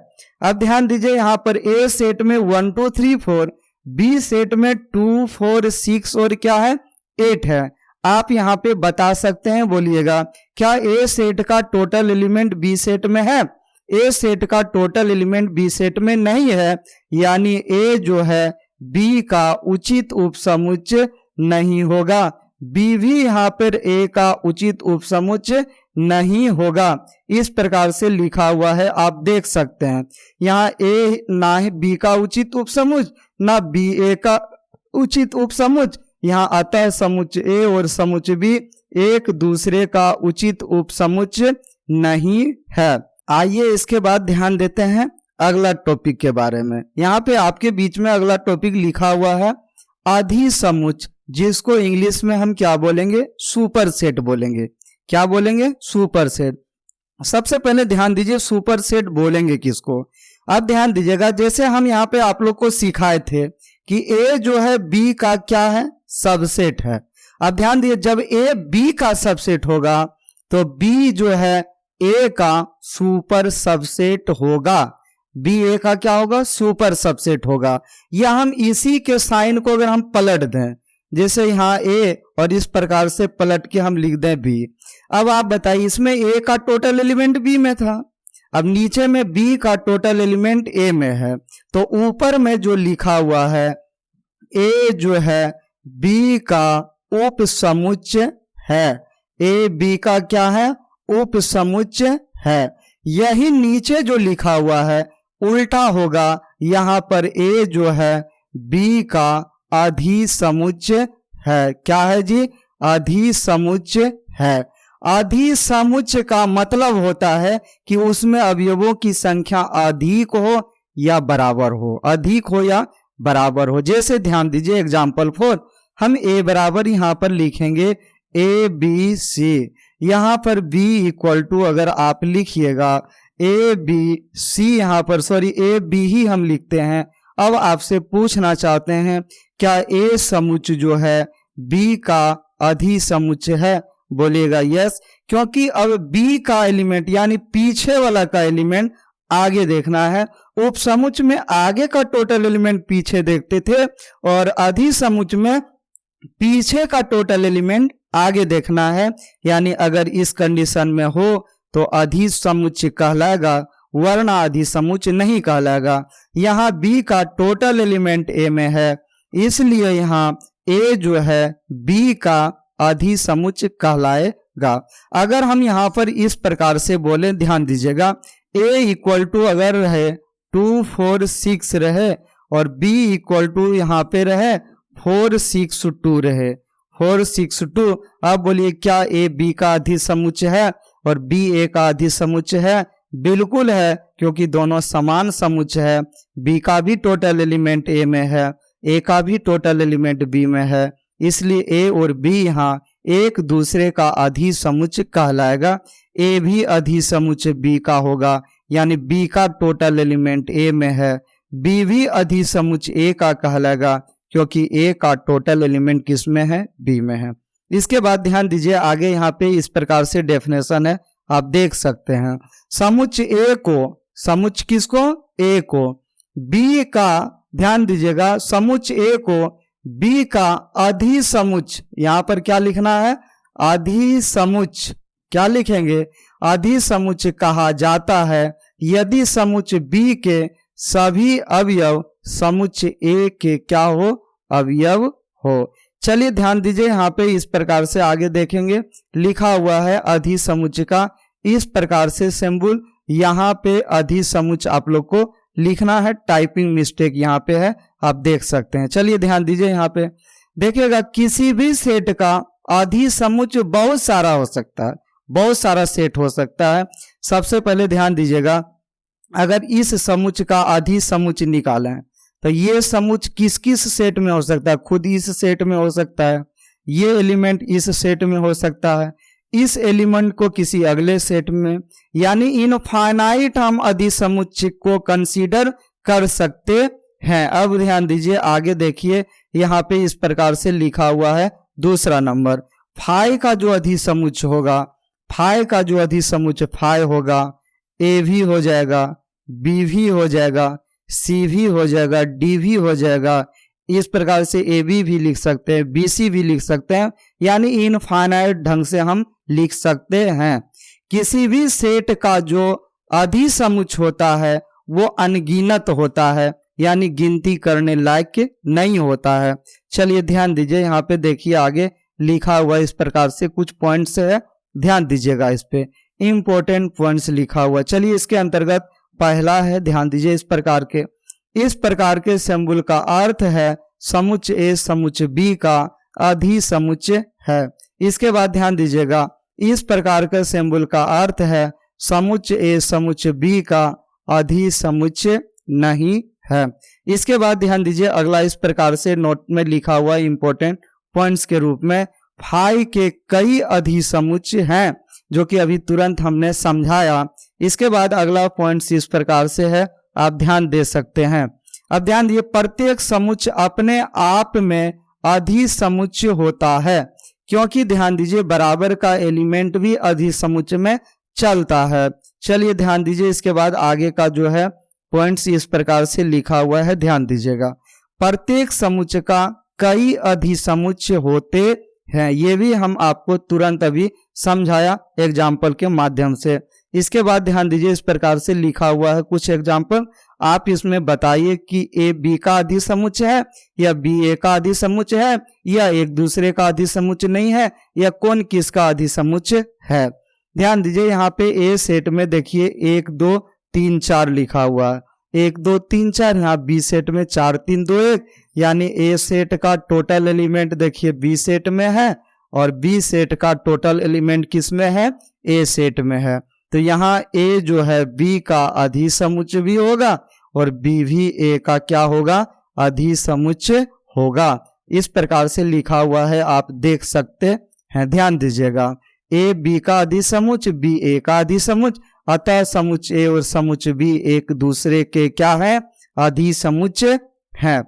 अब ध्यान दीजिए यहाँ पर ए सेट में 1 2 3 4, बी सेट में 2 4 6 और क्या है 8 है। आप यहाँ पे बता सकते हैं, बोलिएगा क्या ए सेट का टोटल एलिमेंट बी सेट में है? ए सेट का टोटल एलिमेंट बी सेट में नहीं है, यानी ए जो है बी का उचित उपसमुच्चय नहीं होगा। बी भी यहाँ पर ए का उचित उपसमुच्चय नहीं होगा। इस प्रकार से लिखा हुआ है, आप देख सकते हैं। यहाँ ए ना है बी का उचित उपसमुच्चय, ना बी ए का उचित उपसमुच्चय। यहाँ अतः समुच्चय ए और समुच्चय बी एक दूसरे का उचित उपसमुच्चय नहीं है। आइए इसके बाद ध्यान देते हैं अगला टॉपिक के बारे में। यहाँ पे आपके बीच में अगला टॉपिक लिखा हुआ है अधिसमुच्चय, जिसको इंग्लिश में हम क्या बोलेंगे, सुपर सेट बोलेंगे। क्या बोलेंगे, सुपर सेट। सबसे पहले ध्यान दीजिए सुपर सेट बोलेंगे किसको। अब ध्यान दीजिएगा, जैसे हम यहाँ पे आप लोग को सिखाए थे कि ए जो है बी का क्या है, सबसेट है। अब ध्यान दीजिए, जब ए बी का सबसेट होगा तो बी जो है ए का सुपर सबसेट होगा। बी ए का क्या होगा, सुपर सबसेट होगा। या हम इसी के साइन को अगर हम पलट दें, जैसे यहाँ ए और इस प्रकार से पलट के हम लिख दें बी। अब आप बताइए, इसमें ए का टोटल एलिमेंट बी में था, अब नीचे में बी का टोटल एलिमेंट ए में है, तो ऊपर में जो लिखा हुआ है ए जो है बी का उपसमुच्चय है। ए बी का क्या है, उपसमुच्चय है। यही नीचे जो लिखा हुआ है उल्टा होगा, यहाँ पर ए जो है बी का अधिसमुच्चय है। क्या है जी, अधिसमुच्चय है। अधिसमुच्चय का मतलब होता है कि उसमें अवयवों की संख्या अधिक हो या बराबर हो, अधिक हो या बराबर हो। जैसे ध्यान दीजिए एग्जाम्पल 4, हम ए बराबर यहाँ पर लिखेंगे ए बी सी। यहाँ पर b इक्वल टू अगर आप लिखिएगा ए बी सी, यहाँ पर ए बी ही हम लिखते हैं। अब आपसे पूछना चाहते हैं क्या ए समुच्चय जो है b का अधिसमुच्चय है? बोलिएगा यस, क्योंकि अब b का एलिमेंट यानी पीछे वाला का एलिमेंट आगे देखना है। उपसमुच्चय में आगे का टोटल एलिमेंट पीछे देखते थे और अधिसमुच्चय में पीछे का टोटल एलिमेंट आगे देखना है। यानी अगर इस कंडीशन में हो तो अधिसमुच्चय कहलाएगा, वरना अधिसमुच्चय नहीं कहलाएगा। यहाँ b का टोटल एलिमेंट a में है, इसलिए यहाँ a जो है b का अधिसमुच्चय कहलाएगा। अगर हम यहाँ पर इस प्रकार से बोले, ध्यान दीजिएगा, a इक्वल टू अगर रहे 2 4 6 रहे और b इक्वल टू यहाँ पे रहे 4 6 2 रहे, 4 6 2। अब बोलिए क्या a b का अधिसमुच्चय है और b a का अधिसमुच्चय है? बिल्कुल है, क्योंकि दोनों समान समुच्चय है। b का भी टोटल एलिमेंट a में है, a का भी टोटल एलिमेंट b में है, इसलिए a और b यहाँ एक दूसरे का अधिसमुच्चय कहलाएगा। a भी अधिसमुच्चय b का होगा, यानी b का टोटल एलिमेंट a में है, b भी अधिसमुच्चय a का कहलाएगा, क्योंकि a का टोटल एलिमेंट किस में है, b में है। इसके बाद ध्यान दीजिए आगे यहाँ पे इस प्रकार से डेफिनेशन है, आप देख सकते हैं। समुच्चय a को, समुच्चय किसको, a को, b का, ध्यान दीजिएगा, समुच्चय a को b का अधिसमुच्चय, यहाँ पर क्या लिखना है, अधिसमुच्चय। क्या लिखेंगे, अधिसमुच्चय कहा जाता है यदि समुच्चय बी के सभी अवयव समुच्चय ए के क्या हो, अवयव हो। चलिए ध्यान दीजिए यहाँ पे इस प्रकार से आगे देखेंगे, लिखा हुआ है अधिसमुच्चय का इस प्रकार से सिंबल। यहाँ पे अधिसमुच्चय आप लोग को लिखना है, टाइपिंग मिस्टेक यहाँ पे है, आप देख सकते हैं। चलिए ध्यान दीजिए यहाँ पे देखिएगा, किसी भी सेट का अधिसमुच्चय बहुत सारा हो सकता है, बहुत सारा सेट हो सकता है। सबसे पहले ध्यान दीजिएगा, अगर इस समुच्चय का अधिसमुच्चय निकालें तो ये समुच्चय किस किस सेट में हो सकता है, खुद इस सेट में हो सकता है, ये एलिमेंट इस सेट में हो सकता है, इस एलिमेंट को किसी अगले सेट में, यानी इनफाइनाइट हम अधिसमुच्चय को कंसीडर कर सकते हैं। अब ध्यान दीजिए आगे देखिए, यहाँ पे इस प्रकार से लिखा हुआ है दूसरा नंबर, फाई का जो अधिसमुच्चय होगा, फाई का जो अधिसमुच्चय फाई होगा, ए भी हो जाएगा, बी भी हो जाएगा, सी भी हो जाएगा, डी भी हो जाएगा। इस प्रकार से ए बी भी लिख सकते हैं, बी सी भी लिख सकते हैं, यानी इनफाइनाइट ढंग से हम लिख सकते हैं। किसी भी सेट का जो अधिसमुच्चय होता है वो अनगिनत होता है, यानी गिनती करने लायक नहीं होता है। चलिए ध्यान दीजिए यहाँ पे देखिए, आगे लिखा हुआ इस प्रकार से कुछ पॉइंट्स है, ध्यान दीजिएगा, इस पे इंपॉर्टेंट पॉइंट्स लिखा हुआ। चलिए इसके अंतर्गत पहला है, ध्यान दीजिए इस प्रकार के सिंबल का अर्थ है समुच्चय ए समुच्चय बी का अधिसमुच्चय है। इसके बाद ध्यान दीजिएगा, इस प्रकार के सिंबल का अर्थ है समुच्चय ए समुच्चय बी का अधिसमुच्चय नहीं है। इसके बाद ध्यान दीजिए अगला इस प्रकार से नोट में लिखा हुआ इंपॉर्टेंट पॉइंट्स के रूप में, फाई के कई अधिसमुच्चय हैं, जो कि अभी तुरंत हमने समझाया। इसके बाद अगला पॉइंट इस प्रकार से है, आप ध्यान दे सकते हैं। अब ध्यान दिए, प्रत्येक समुच्चय अपने आप में अधिसमुच्चय होता है, क्योंकि ध्यान दीजिए बराबर का एलिमेंट भी अधिसमुच्चय में चलता है। चलिए ध्यान दीजिए, इसके बाद आगे का जो है पॉइंट्स इस प्रकार से लिखा हुआ है, ध्यान दीजिएगा, प्रत्येक समुच्चय का कई अधिसमुच्चय होते हैं, ये भी हम आपको तुरंत अभी समझाया एग्जाम्पल के माध्यम से। इसके बाद ध्यान दीजिए इस प्रकार से लिखा हुआ है कुछ एग्जाम्पल, आप इसमें बताइए कि ए बी का अधिसमुच्चय है या बी ए का अधिसमुच्चय है या एक दूसरे का अधिसमुच्चय नहीं है, या कौन किसका अधिसमुच्चय है। ध्यान दीजिए यहाँ पे ए सेट में देखिए 1 2 3 4 लिखा हुआ है, 1 2 3 4, यहाँ बी सेट में 4 3 2 1, यानी ए सेट का टोटल एलिमेंट देखिए बी सेट में है और बी सेट का टोटल एलिमेंट किस में है, ए सेट में है। तो यहाँ ए जो है बी का अधिसमुच्चय भी होगा और बी भी ए का क्या होगा, अधिसमुच्चय होगा। इस प्रकार से लिखा हुआ है, आप देख सकते हैं। ध्यान दीजिएगा, ए बी का अधिसमुच्चय, बी ए का अधिसमुच्चय, अतः समुच्चय ए और समुच्चय बी एक दूसरे के क्या है, अधिसमुच्चय है।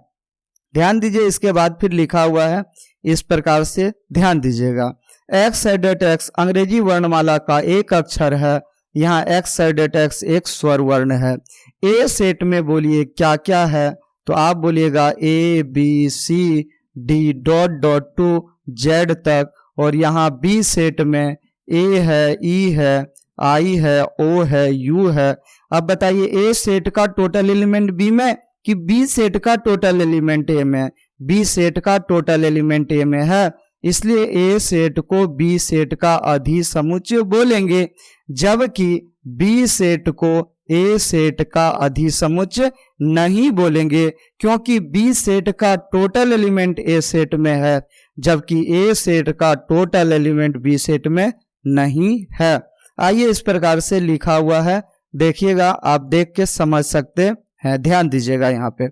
ध्यान दीजिए इसके बाद फिर लिखा हुआ है इस प्रकार से, ध्यान दीजिएगा, एक्स साइडेड एक्स अंग्रेजी वर्णमाला का एक अक्षर है, यहाँ एक्स साइडेड एक्स एक स्वर वर्ण है। ए सेट में बोलिए क्या क्या है, तो आप बोलिएगा A B C D dot dot to Z तक, और यहाँ बी सेट में ए है, ई है, आई है, ओ है, यू है। अब बताइए ए सेट का टोटल एलिमेंट बी में कि बी सेट का टोटल एलिमेंट ए में, बी सेट का टोटल एलिमेंट ए में है, इसलिए ए सेट को बी सेट का अधिसमुच्चय बोलेंगे, जबकि बी सेट को ए सेट का अधिसमुच्चय नहीं बोलेंगे, क्योंकि बी सेट का टोटल एलिमेंट ए सेट में है, जबकि ए सेट का टोटल एलिमेंट बी सेट में नहीं है। आइए इस प्रकार से लिखा हुआ है, देखिएगा, आप देख के समझ सकते हैं। ध्यान दीजिएगा यहाँ पे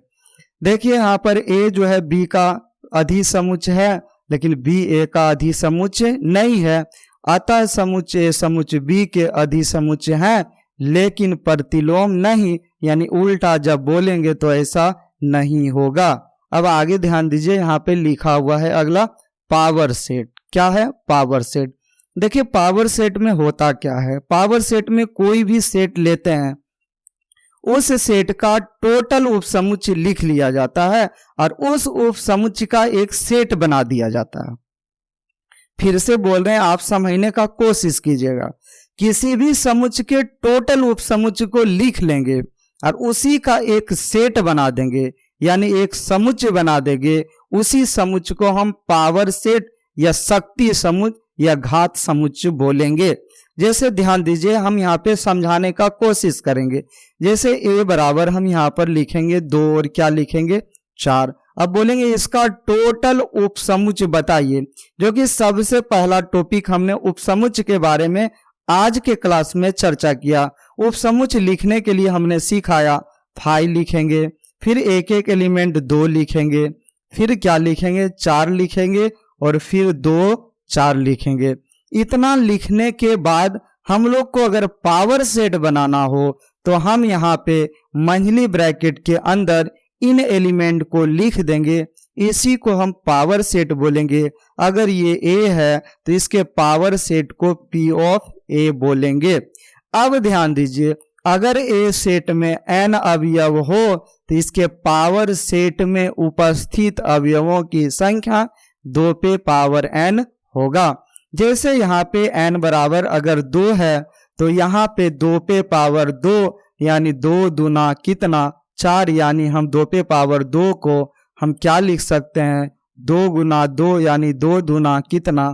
देखिए, यहाँ पर ए जो है बी का अधिसमुच्चय है, लेकिन बी ए का अधिसमुच्चय नहीं है, अतः समुच्चय ए समुच्चय बी के अधिसमुच्चय है, लेकिन प्रतिलोम नहीं, यानी उल्टा जब बोलेंगे तो ऐसा नहीं होगा। अब आगे ध्यान दीजिए, यहाँ पे लिखा हुआ है अगला पावर सेट। क्या है पावर सेट? देखिए पावर सेट में होता क्या है, पावर सेट में कोई भी सेट लेते हैं, उस सेट का टोटल उपसमुच्चय लिख लिया जाता है और उस उपसमुच्चय का एक सेट बना दिया जाता है। फिर से बोल रहे हैं, आप समझने का कोशिश कीजिएगा, किसी भी समुच्चय के टोटल उपसमुच्चय को लिख लेंगे और उसी का एक सेट बना देंगे, यानी एक समुच्चय बना देंगे। उसी समुच्चय को हम पावर सेट या शक्ति समुच्चय या घात समुच्चय बोलेंगे। जैसे ध्यान दीजिए, हम यहाँ पे समझाने का कोशिश करेंगे। जैसे a बराबर हम यहाँ पर लिखेंगे 2 और क्या लिखेंगे 4। अब बोलेंगे इसका टोटल उपसमुच्चय बताइए, जो कि सबसे पहला टॉपिक हमने उपसमुच्चय के बारे में आज के क्लास में चर्चा किया। उपसमुच्चय लिखने के लिए हमने सिखाया 5 लिखेंगे, फिर एक एक एलिमेंट 2 लिखेंगे, फिर क्या लिखेंगे 4 लिखेंगे और फिर 2 4 लिखेंगे। इतना लिखने के बाद हम लोग को अगर पावर सेट बनाना हो तो हम यहाँ पे मंझली ब्रैकेट के अंदर इन एलिमेंट को लिख देंगे। इसी को हम पावर सेट बोलेंगे। अगर ये a है तो इसके पावर सेट को p ऑफ a बोलेंगे। अब ध्यान दीजिए, अगर a सेट में n अवयव हो तो इसके पावर सेट में उपस्थित अवयवों की संख्या 2 पे पावर n होगा। जैसे यहाँ पे n बराबर अगर 2 है तो यहाँ पे 2 पे पावर 2 यानी 2 दूना कितना 4, यानी हम 2 पे पावर 2 को हम क्या लिख सकते हैं 2 गुना 2 यानी 2 दूना कितना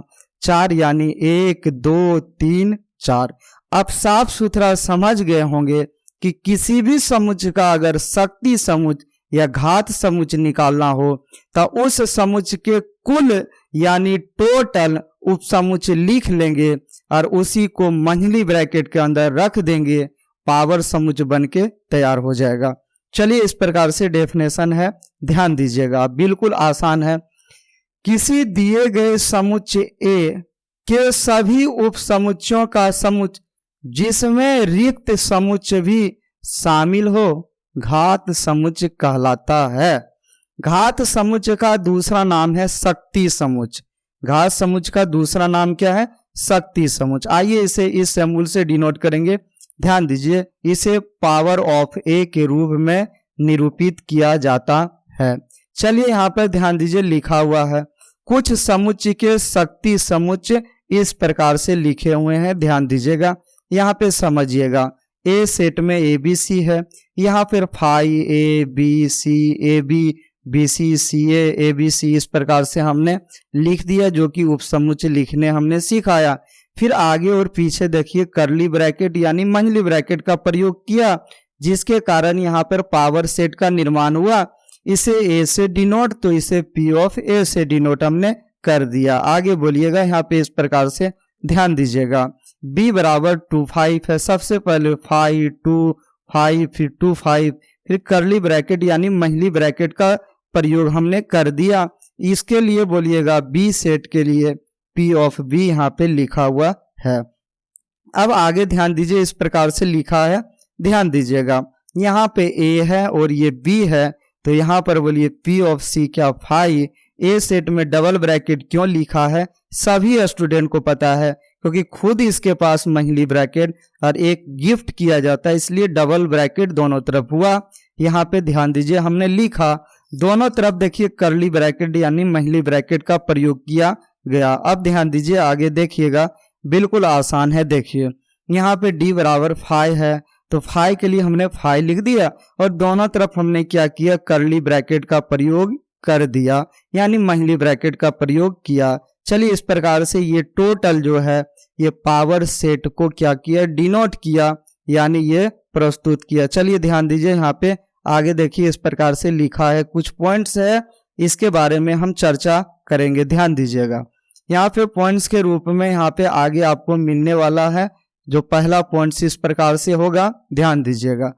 4, यानी 1 2 3 4। अब साफ सुथरा समझ गए होंगे कि किसी भी समुच्चय का अगर शक्ति समुच्चय या घात समुच्चय निकालना हो तो उस समुच्चय के कुल यानी टोटल उपसमुच्चय लिख लेंगे और उसी को मंझली ब्रैकेट के अंदर रख देंगे, पावर समुच्चय बन के तैयार हो जाएगा। चलिए इस प्रकार से डेफिनेशन है, ध्यान दीजिएगा, बिल्कुल आसान है। किसी दिए गए समुच्चय A के सभी उपसमुच्चयों का समुच्चय जिसमें रिक्त समुच्चय भी शामिल हो घात समुच्चय कहलाता है। घात समुच्चय का दूसरा नाम है शक्ति समुच्चय। घात समुच्चय का दूसरा नाम क्या है शक्ति समुच्चय। आइए इसे इस सिंबल से डिनोट करेंगे। ध्यान दीजिए, इसे पावर ऑफ a के रूप में निरूपित किया जाता है। चलिए यहाँ पर ध्यान दीजिए, लिखा हुआ है कुछ समुच्चय के शक्ति समुच्चय इस प्रकार से लिखे हुए हैं। ध्यान दीजिएगा, यहाँ पे समझिएगा। ए सेट में ABC है, यहाँ फिर 5ABC AB BC CA ABC इस प्रकार से हमने लिख दिया, जो कि उपसमुच्चय लिखने हमने सिखाया। फिर आगे और पीछे देखिए करली ब्रैकेट यानी मंझली ब्रैकेट का प्रयोग किया, जिसके कारण यहाँ पर पावर सेट का निर्माण हुआ। इसे A से डिनोट तो इसे P ऑफ A से डिनोट हमने कर दिया। आगे बोलिएगा यहाँ पे इस प्रकार से, ध्यान दीजिएगा। B बराबर 2 5 है, सबसे पहले 5 2 5 फिर 2 5 फिर करली ब्रैकेट यानी मंझली ब्रैकेट का प्रयोग हमने कर दिया। इसके लिए बोलिएगा B सेट के लिए P ऑफ B यहाँ पे लिखा हुआ है। अब आगे ध्यान दीजिए, इस प्रकार से लिखा है, ध्यान दीजिएगा। यहाँ पे A है और ये B है, तो यहाँ पर बोलिए P ऑफ C क्या 5। A सेट में डबल ब्रैकेट क्यों लिखा है सभी स्टूडेंट को पता है, क्योंकि खुद इसके पास मंझली ब्रैकेट और एक गिफ्ट किया जाता है, इसलिए डबल ब्रैकेट दोनों तरफ हुआ। यहाँ पे ध्यान दीजिए, हमने लिखा दोनों तरफ देखिए करली ब्रैकेट यानी मंझली ब्रैकेट का प्रयोग किया गया। अब ध्यान दीजिए, आगे देखिएगा, बिल्कुल आसान है। देखिए यहाँ पे D बराबर 5 है, तो 5 के लिए हमने 5 लिख दिया और दोनों तरफ हमने क्या किया करली ब्रैकेट का प्रयोग कर दिया, यानी मंझली ब्रैकेट का प्रयोग किया। चलिए इस प्रकार से ये टोटल जो है ये पावर सेट को क्या किया डिनोट किया, यानी ये प्रस्तुत किया। चलिए ध्यान दीजिए, यहाँ पे आगे देखिए इस प्रकार से लिखा है, कुछ पॉइंट्स है इसके बारे में हम चर्चा करेंगे। ध्यान दीजिएगा, यहाँ पे पॉइंट्स के रूप में यहाँ पे आगे आपको मिलने वाला है। जो पहला पॉइंट्स इस प्रकार से होगा, ध्यान दीजिएगा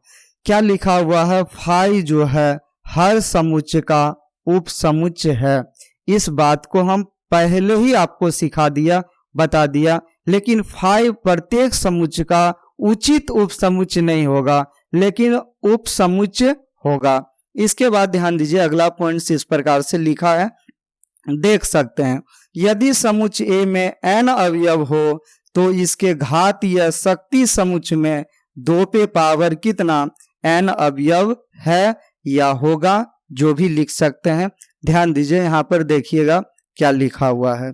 क्या लिखा हुआ है। 5 जो है हर समुच्चय का उपसमुच्चय है। इस बात को हम पहले ही आपको सिखा दिया, बता दिया, लेकिन 5 प्रत्येक समुच्चय का उचित उपसमुच्चय नहीं होगा, लेकिन उपसमुच्चय होगा। इसके बाद ध्यान दीजिए, अगला पॉइंट इस प्रकार से लिखा है, देख सकते हैं, यदि समुच्चय A में n अवयव हो तो इसके घात या शक्ति समुच्चय में 2 पे पावर कितना n अवयव है या होगा, जो भी लिख सकते हैं। ध्यान दीजिए, यहाँ पर देखिएगा क्या लिखा हुआ है।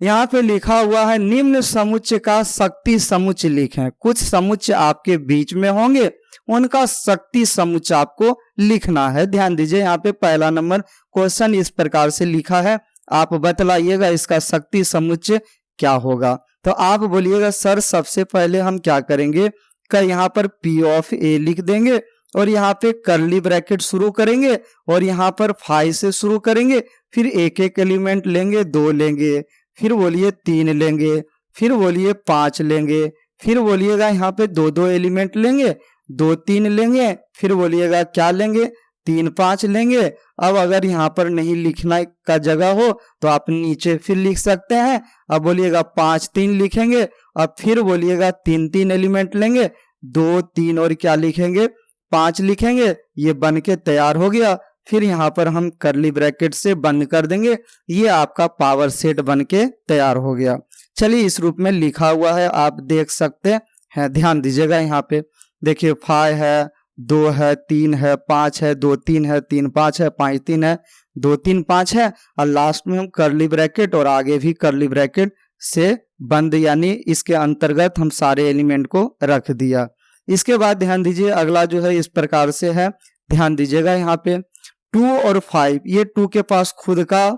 यहाँ पे लिखा हुआ है निम्न समुच्चय का शक्ति समुच्चय लिखें। कुछ समुच्चय आपके बीच में होंगे, उनका शक्ति समुच्चय आपको लिखना है। ध्यान दीजिए, यहाँ पे पहला नंबर क्वेश्चन इस प्रकार से लिखा है, आप बतलाइएगा इसका शक्ति समुच्चय क्या होगा। तो आप बोलिएगा सर सबसे पहले हम क्या करेंगे का यहाँ पर P ऑफ A लिख देंगे और यहाँ पे कर्ली ब्रैकेट शुरू करेंगे और यहाँ पर 5 से शुरू करेंगे, फिर एक एक एलिमेंट लेंगे, 2 लेंगे, फिर बोलिए 3 लेंगे, फिर बोलिए 5 लेंगे, फिर बोलिएगा यहाँ पे 2 एलिमेंट लेंगे, 2 3 लेंगे, फिर बोलिएगा क्या लेंगे 3 5 लेंगे। अब अगर यहाँ पर नहीं लिखना का जगह हो तो आप नीचे फिर लिख सकते हैं। अब बोलिएगा 5 3 लिखेंगे, अब फिर बोलिएगा 3 3 एलिमेंट लेंगे, 2 3 और क्या लिखेंगे 5 लिखेंगे, ये बन के तैयार हो गया। फिर यहाँ पर हम कर्ली ब्रैकेट से बंद कर देंगे, ये आपका पावर सेट बन के तैयार हो गया। चलिए इस रूप में लिखा हुआ है, आप देख सकते हैं। ध्यान दीजिएगा, यहाँ पे देखिए 5 है, 2 है, 3 है, 5 है, 2 3 है, 3 5 है, 5 3 है, 2 3 5 है, और लास्ट में हम कर्ली ब्रैकेट और आगे भी कर्ली ब्रैकेट से बंद, यानी इसके अंतर्गत हम सारे एलिमेंट को रख दिया। इसके बाद ध्यान दीजिए अगला जो है इस प्रकार से है। ध्यान दीजिएगा यहाँ पे 2 और 5, ये 2 के पास खुद का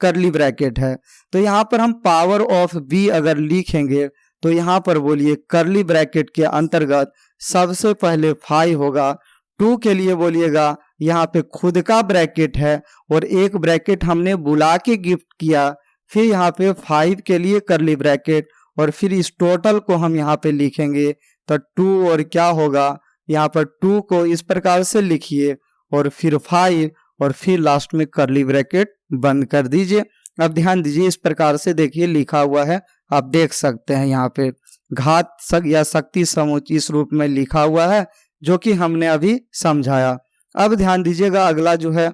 कर्ली ब्रैकेट है, तो यहाँ पर हम पावर ऑफ B अगर लिखेंगे तो यहाँ पर बोलिए कर्ली ब्रैकेट के अंतर्गत सबसे पहले 5 होगा। 2 के लिए बोलिएगा यहाँ पे खुद का ब्रैकेट है और एक ब्रैकेट हमने बुला के गिफ्ट किया, फिर यहाँ पे 5 के लिए कर्ली ब्रैकेट और फिर इस टोटल को हम यहाँ पे लिखेंगे। तो 2 और क्या होगा, यहाँ पर 2 को इस प्रकार से लिखिए और फिर 5 और फिर लास्ट में कर्ली ब्रैकेट बंद कर दीजिए। अब ध्यान दीजिए इस प्रकार से देखिए लिखा हुआ है, आप देख सकते हैं यहाँ पे घात या शक्ति समुच्चय इस रूप में लिखा हुआ है, जो कि हमने अभी समझाया। अब ध्यान दीजिएगा अगला जो है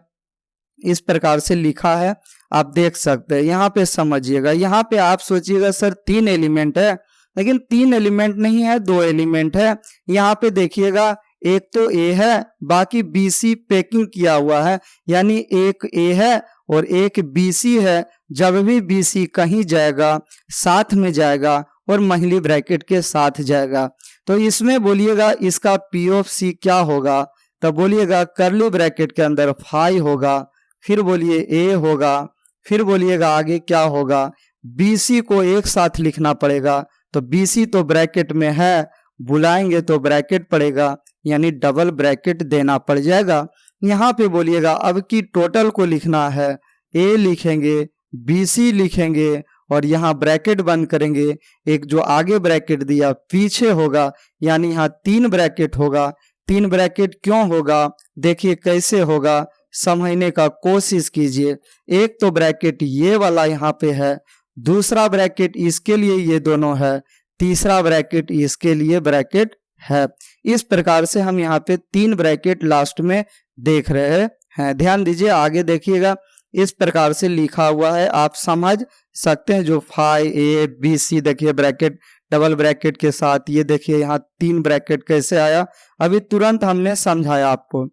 इस प्रकार से लिखा है, आप देख सकते हैं। यहाँ पे समझिएगा, यहाँ पे आप सोचिएगा सर 3 एलिमेंट है, लेकिन 3 एलिमेंट नहीं है, 2 एलिमेंट है। यहाँ पे देखिएगा एक तो A है, बाकी BC पैकिंग किया हुआ है, यानी एक A है और एक BC है। जब भी BC कहीं जाएगा साथ में जाएगा और महिली ब्रैकेट के साथ जाएगा, तो इसमें बोलिएगा इसका P ऑफ C क्या होगा। तो बोलिएगा कर्ली ब्रैकेट के अंदर 5 होगा, फिर बोलिए A होगा, फिर बोलिएगा आगे क्या होगा, BC को एक साथ लिखना पड़ेगा, तो BC तो ब्रैकेट में है, बुलाएंगे तो ब्रैकेट पड़ेगा, यानी डबल ब्रैकेट देना पड़ जाएगा। यहाँ पे बोलिएगा अब की टोटल को लिखना है, A लिखेंगे, BC लिखेंगे और यहाँ ब्रैकेट बंद करेंगे। एक जो आगे ब्रैकेट दिया पीछे होगा, यानी यहाँ 3 ब्रैकेट होगा। 3 ब्रैकेट क्यों होगा, देखिए कैसे होगा, समझने का कोशिश कीजिए। एक तो ब्रैकेट ये वाला यहाँ पे है, दूसरा ब्रैकेट इसके लिए ये दोनों है, तीसरा ब्रैकेट इसके लिए ब्रैकेट है। इस प्रकार से हम यहाँ पे 3 ब्रैकेट लास्ट में देख रहे हैं। ध्यान दीजिए आगे देखिएगा इस प्रकार से लिखा हुआ है, आप समझ सकते हैं। जो 5A BC देखिए ब्रैकेट डबल ब्रैकेट के साथ, ये देखिए यहाँ 3 ब्रैकेट कैसे आया, अभी तुरंत हमने समझाया आपको।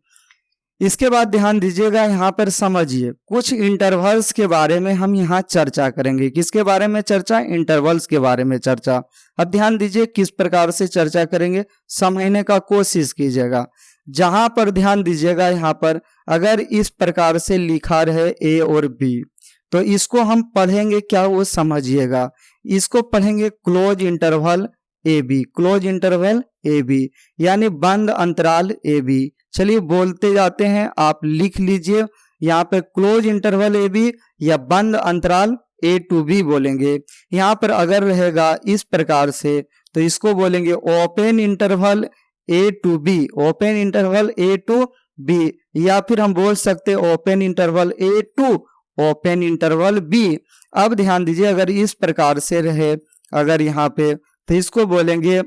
इसके बाद ध्यान दीजिएगा यहाँ पर समझिए कुछ इंटरवल्स के बारे में हम यहाँ चर्चा करेंगे। किसके बारे में चर्चा, इंटरवल्स के बारे में चर्चा। अब ध्यान दीजिए किस प्रकार से चर्चा करेंगे, समझने का कोशिश कीजिएगा। जहां पर ध्यान दीजिएगा यहाँ पर अगर इस प्रकार से लिखा रहे A और B, तो इसको हम पढ़ेंगे क्या, वो समझिएगा। इसको पढ़ेंगे close interval AB, close interval AB यानी बंद अंतराल AB। चलिए बोलते जाते हैं, आप लिख लीजिए यहाँ पे क्लोज इंटरवल AB या बंद अंतराल A to B बोलेंगे। यहाँ पर अगर रहेगा इस प्रकार से तो इसको बोलेंगे open interval A to B, open interval A to B, या फिर हम बोल सकते open interval A to open interval B। अब ध्यान दीजिए अगर इस प्रकार से रहे अगर यहाँ पे, तो इसको बोलेंगे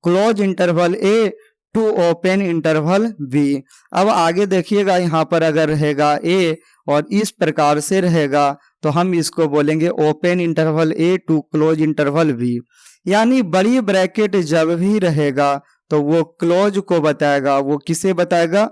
close interval A to open interval B। अब आगे देखिएगा यहाँ पर अगर रहेगा A और इस प्रकार से रहेगा तो हम इसको बोलेंगे open interval A to close interval B। यानी बड़ी ब्रैकेट जब भी रहेगा तो वो क्लोज को बताएगा, वो किसे बताएगा,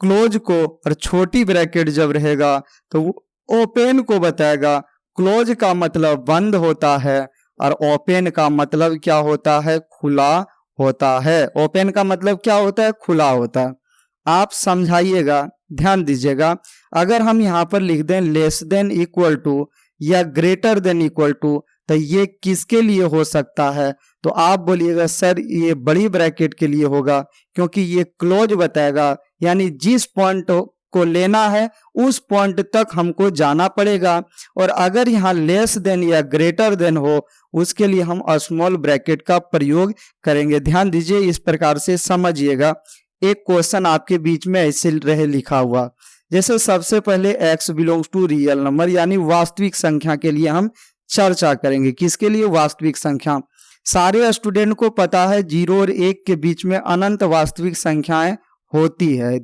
क्लोज को, और छोटी ब्रैकेट जब रहेगा तो वो ओपन को बताएगा। क्लोज का मतलब बंद होता है और ओपन का मतलब क्या होता है, खुला होता है। ओपन का मतलब क्या होता है, खुला होता है। आप समझाइएगा, ध्यान दीजिएगा। अगर हम यहाँ पर लिख दें लेस देन इक्वल टू या ग्रेटर देन इक्वल टू, तो ये किसके लिए हो सकता है? तो आप बोलिएगा सर ये बड़ी ब्रैकेट के लिए होगा, क्योंकि ये क्लोज बताएगा, यानी जिस पॉइंट को लेना है उस पॉइंट तक हमको जाना पड़ेगा। और अगर यहाँ लेस देन या ग्रेटर देन हो, उसके लिए हम स्मॉल ब्रैकेट का प्रयोग करेंगे। ध्यान दीजिए, इस प्रकार से समझिएगा। एक क्वेश्चन आपके बीच में ऐसे रहे लिखा हुआ, जैसे सबसे पहले x belongs to real number, यानी वास्तविक संख्या के लिए हम चर्चा करेंगे। किसके लिए? वास्तविक संख्या। सारे स्टूडेंट को पता है 0 और 1 के बीच में अनंत वास्तविक संख्याएं होती है।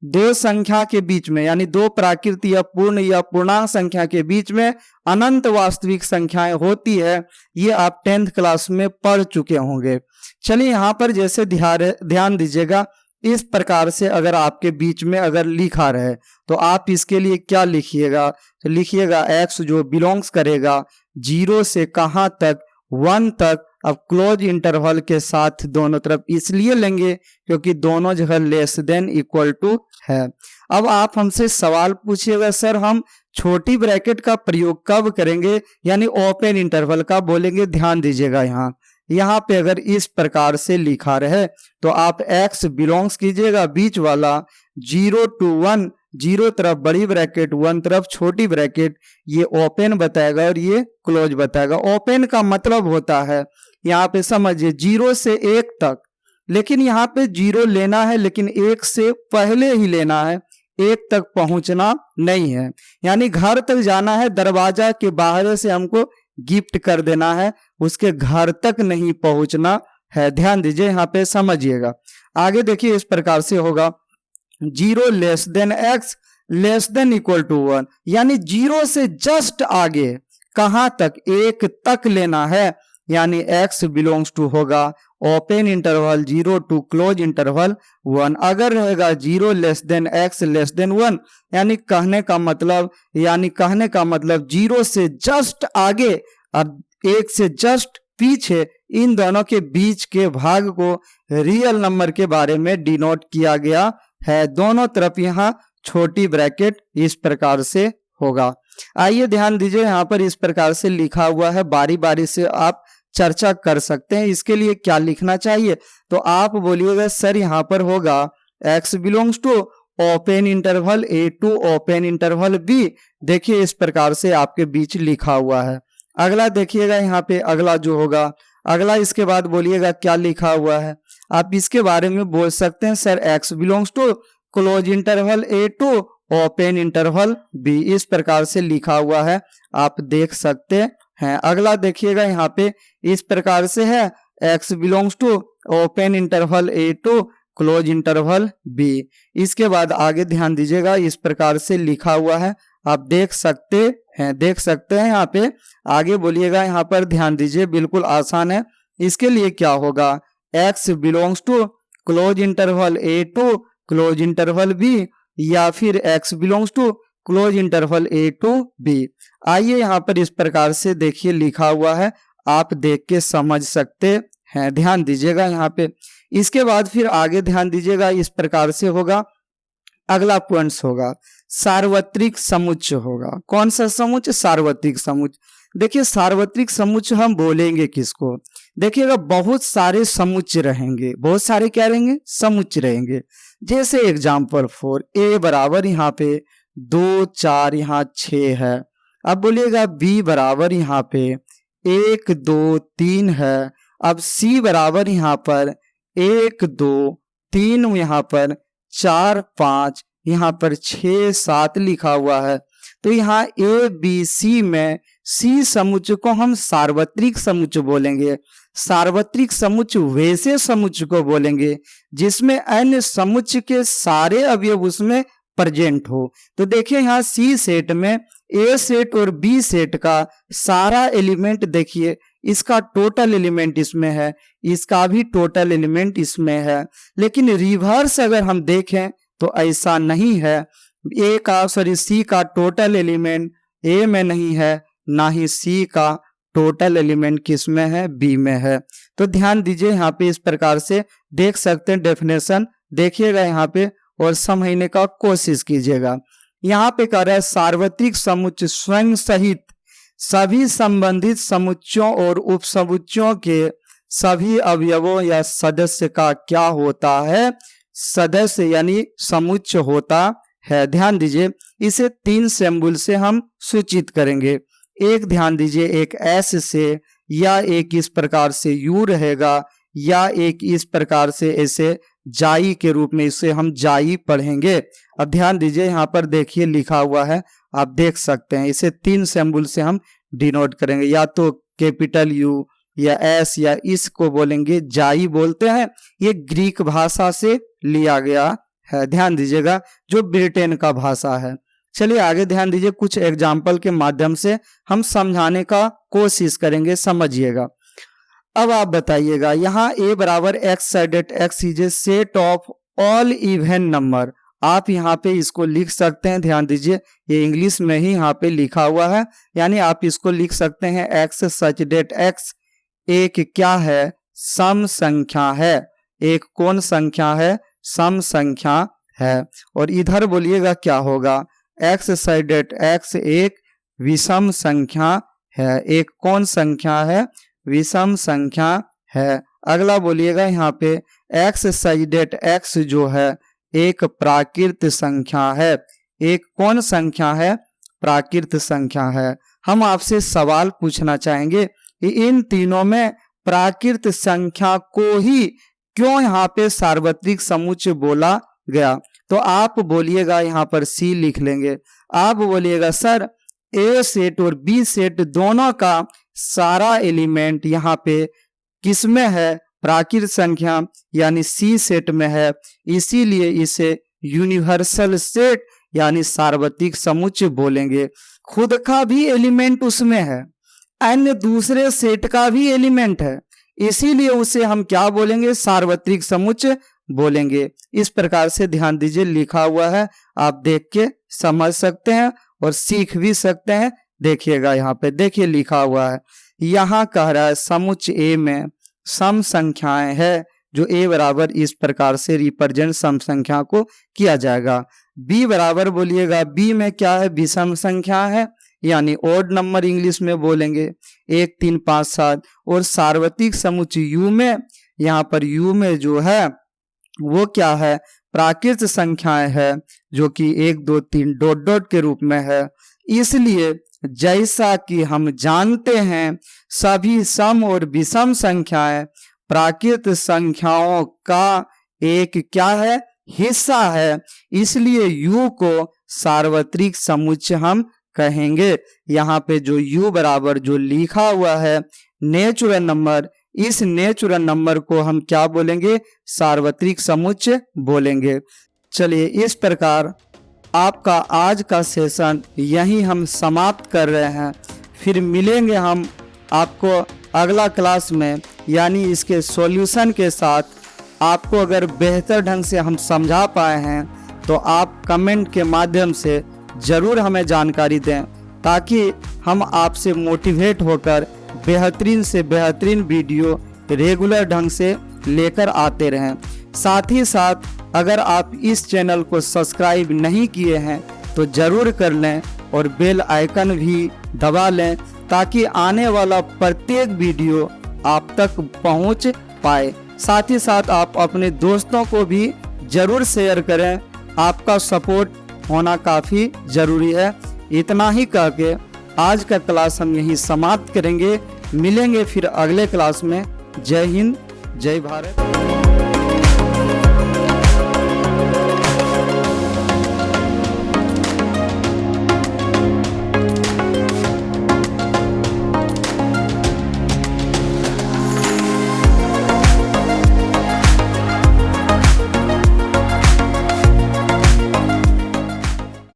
दो संख्या के बीच में, यानी दो प्राकृत या पूर्ण या पूर्णांक संख्या के बीच में अनंत वास्तविक संख्याएं होती है। ये आप 10th क्लास में पढ़ चुके होंगे। चलिए यहाँ पर जैसे ध्यान दीजिएगा, इस प्रकार से अगर आपके बीच में अगर लिखा रहे तो आप इसके लिए क्या लिखिएगा? तो लिखिएगा x जो बिलोंग्स करेगा 0 से कहाँ तक, 1 तक। अब क्लोज इंटरवल के साथ दोनों तरफ इसलिए लेंगे क्योंकि दोनों जगह लेस देन इक्वल टू है। अब आप हमसे सवाल पूछिएगा सर हम छोटी ब्रैकेट का प्रयोग कब करेंगे, यानी ओपन इंटरवल का बोलेंगे। ध्यान दीजिएगा, यहाँ पे अगर इस प्रकार से लिखा रहे तो आप x बिलोंग्स कीजिएगा बीच वाला 0 to 1, 0 तरफ बड़ी ब्रैकेट, 1 तरफ छोटी ब्रैकेट, ये ओपन बताएगा और ये क्लोज बताएगा। ओपन का मतलब होता है, यहाँ पे समझिए 0 से 1 तक, लेकिन यहाँ पे 0 लेना है लेकिन 1 से पहले ही लेना है, 1 तक पहुंचना नहीं है। यानी घर तक जाना है, दरवाजा के बाहर से हमको गिफ्ट कर देना है, उसके घर तक नहीं पहुंचना है। ध्यान दीजिए, यहाँ पे समझिएगा। आगे देखिए, इस प्रकार से होगा 0 less than x less than equal to 1, यानी 0 से जस्ट आगे कहां तक, 1 तक लेना है, यानी x बिलोंग्स टू होगा open interval 0 to close interval 1। अगर रहेगा 0 less than x less than 1, यानी कहने का मतलब 0 से जस्ट आगे और 1 से जस्ट पीछे, इन दोनों के बीच के भाग को रियल नंबर के बारे में डिनोट किया गया है। दोनों तरफ यहाँ छोटी ब्रैकेट इस प्रकार से होगा। आइए ध्यान दीजिए, यहाँ पर इस प्रकार से लिखा हुआ है, बारी बारी से आप चर्चा कर सकते हैं। इसके लिए क्या लिखना चाहिए? तो आप बोलिएगा सर यहाँ पर होगा x belongs to open interval a to open interval b। देखिए इस प्रकार से आपके बीच लिखा हुआ है। अगला देखिएगा, यहाँ पे अगला जो होगा, अगला इसके बाद बोलिएगा क्या लिखा हुआ है। आप इसके बारे में बोल सकते हैं sir x belongs to close interval a to open interval b। इस प्रकार से लिखा हुआ है, आप देख सकते हैं। अगला देखिएगा, यहाँ पे इस प्रकार से है x belongs to open interval a to close interval b। इसके बाद आगे ध्यान दीजिएगा, इस प्रकार से लिखा हुआ है, आप देख सकते हैं। यहाँ पे आगे बोलिएगा, यहाँ पर ध्यान दीजिए, बिल्कुल आसान है। इसके लिए क्या होगा, x belongs to close interval a to close interval b, या फिर x belongs to close interval a to b। आइए यहाँ पर इस प्रकार से देखिए लिखा हुआ है, आप देख के समझ सकते हैं। ध्यान दीजिएगा यहाँ पे। इसके बाद फिर आगे ध्यान दीजिएगा, इस प्रकार से होगा। अगला पॉइंट्स होगा सार्वत्रिक समुच्चय होगा। कौन सा समुच्चय? सार्वत्रिक समुच्चय। देखिए सार्वत्रिक समुच्चय हम बोलेंगे किसको? देखिएगा बहुत सारे समुच्चय रहेंगे, बहुत सारे क्या रहेंगे? समुच्चय रहेंगे। जैसे एग्जाम्पल फॉर a बराबर यहाँ पे 2 4 यहाँ 6 है। अब बोलिएगा b बराबर यहाँ पे 1 2 3 है। अब c बराबर यहाँ पर 1 2 3, यहाँ पर 4 5, यहाँ पर 6 7 लिखा हुआ है। तो यहाँ a b c में c समुच्चय को हम सार्वत्रिक समुच्चय बोलेंगे। सार्वत्रिक समुच्चय वैसे समुच्चय को बोलेंगे जिसमें अन्य समुच्चय के सारे अवयव उसमें प्रेजेंट हो। तो देखिए यहाँ सी सेट में ए सेट और बी सेट का सारा एलिमेंट, देखिए इसका टोटल एलिमेंट इसमें है, इसका भी टोटल एलिमेंट इसमें है। लेकिन रिवर्स अगर हम देखें तो ऐसा नहीं है। सी का टोटल एलिमेंट ए में नहीं है, ना ही सी का टोटल एलिमेंट किस में है, बी में है। तो ध्यान दीजिए यहाँ पे इस प्रकार से देख सकते हैं डेफिनेशन, देखिएगा यहाँ पे और समझने का कोशिश कीजिएगा। यहाँ पे कह रहा है सार्वत्रिक समुच्चय स्वयं सहित सभी संबंधित समुच्चयों और उपसमुच्चयों के सभी अवयवों या सदस्य का क्या होता है, सदस्य यानी समुच्चय होता है। ध्यान दीजिए इसे 3 सिंबल से हम सूचित करेंगे। एक ध्यान दीजिए, एक एस से, या एक इस प्रकार से यू रहेगा, या एक इस प्रकार से ऐसे जाई के रूप में, इसे हम जाई पढ़ेंगे। अब ध्यान दीजिए यहाँ पर देखिए लिखा हुआ है, आप देख सकते हैं। इसे 3 सिंबल से हम डिनोट करेंगे, या तो कैपिटल यू या एस, या इसको बोलेंगे जाई बोलते हैं। ये ग्रीक भाषा से लिया गया है, ध्यान दीजिएगा, जो ब्रिटेन का भाषा है। चलिए आगे ध्यान दीजिए, कुछ एग्जाम्पल के माध्यम से हम समझाने का कोशिश करेंगे, समझिएगा। अब आप बताइएगा, यहाँ a बराबर x sided x is a set of all even number. आप यहाँ पे इसको लिख सकते हैं, ध्यान दीजिए ये इंग्लिश में ही यहाँ पे लिखा हुआ है, यानी आप इसको लिख सकते हैं एक्स सच डेट एक्स एक क्या है, सम संख्या है। एक कौन संख्या है, सम संख्या है। और इधर बोलिएगा क्या होगा, एक्स साइडेड एक्स एक विषम संख्या है। एक कौन संख्या है, विषम संख्या है। अगला बोलिएगा यहाँ पे एक्स साइडेड एक्स जो है एक प्राकृत संख्या है। एक कौन संख्या है, प्राकृत संख्या है। हम आपसे सवाल पूछना चाहेंगे कि इन तीनों में प्राकृत संख्या को ही क्यों यहाँ पे सार्वत्रिक समुच्चय बोला गया। तो आप बोलिएगा, यहाँ पर सी लिख लेंगे। आप बोलिएगा सर ए सेट और बी सेट दोनों का सारा एलिमेंट यहाँ पे किस में है, प्राकृत संख्या यानी सी सेट में है, इसीलिए इसे यूनिवर्सल सेट यानी सार्वत्रिक समुच्चय बोलेंगे। खुद का भी एलिमेंट उसमें है, अन्य दूसरे सेट का भी एलिमेंट है, इसीलिए उसे हम क्या बोलेंगे, सार्वत्रिक समुच्चय बोलेंगे। इस प्रकार से ध्यान दीजिए लिखा हुआ है, आप देख के समझ सकते हैं और सीख भी सकते हैं। देखिएगा यहाँ पे देखिए लिखा हुआ है, यहाँ कह रहा है समुच्चय ए में सम संख्याएं है, जो ए बराबर इस प्रकार से रिप्रेजेंट सम संख्या को किया जाएगा। बी बराबर बोलिएगा, बी में क्या है, विषम संख्या है यानी ओड नंबर इंग्लिश में बोलेंगे 1 3 5 7। और सार्वत्रिक समुच्चय यू में, यहाँ पर यू में जो है वो क्या है, प्राकृत संख्याएं है, जो कि 1 2 3 डॉट डॉट के रूप में है। इसलिए जैसा कि हम जानते हैं सभी सम और विषम संख्याएं प्राकृत संख्याओं का एक क्या है, हिस्सा है, इसलिए यू को सार्वत्रिक समुच्चय हम कहेंगे। यहाँ पे जो यू बराबर जो लिखा हुआ है नेचुरल नंबर, इस नेचुरल नंबर को हम क्या बोलेंगे, सार्वत्रिक समुच्चय बोलेंगे। चलिए इस प्रकार आपका आज का सेशन यहीं हम समाप्त कर रहे हैं। फिर मिलेंगे हम आपको अगला क्लास में, यानी इसके सॉल्यूशन के साथ। आपको अगर बेहतर ढंग से हम समझा पाए हैं तो आप कमेंट के माध्यम से ज़रूर हमें जानकारी दें, ताकि हम आपसे मोटिवेट होकर बेहतरीन से बेहतरीन वीडियो रेगुलर ढंग से लेकर आते रहें। साथ ही साथ अगर आप इस चैनल को सब्सक्राइब नहीं किए हैं तो ज़रूर कर लें और बेल आइकन भी दबा लें, ताकि आने वाला प्रत्येक वीडियो आप तक पहुंच पाए। साथ ही साथ आप अपने दोस्तों को भी ज़रूर शेयर करें, आपका सपोर्ट होना काफ़ी ज़रूरी है। इतना ही कह के आज का क्लास हम यहीं समाप्त करेंगे। मिलेंगे फिर अगले क्लास में। जय हिंद, जय भारत।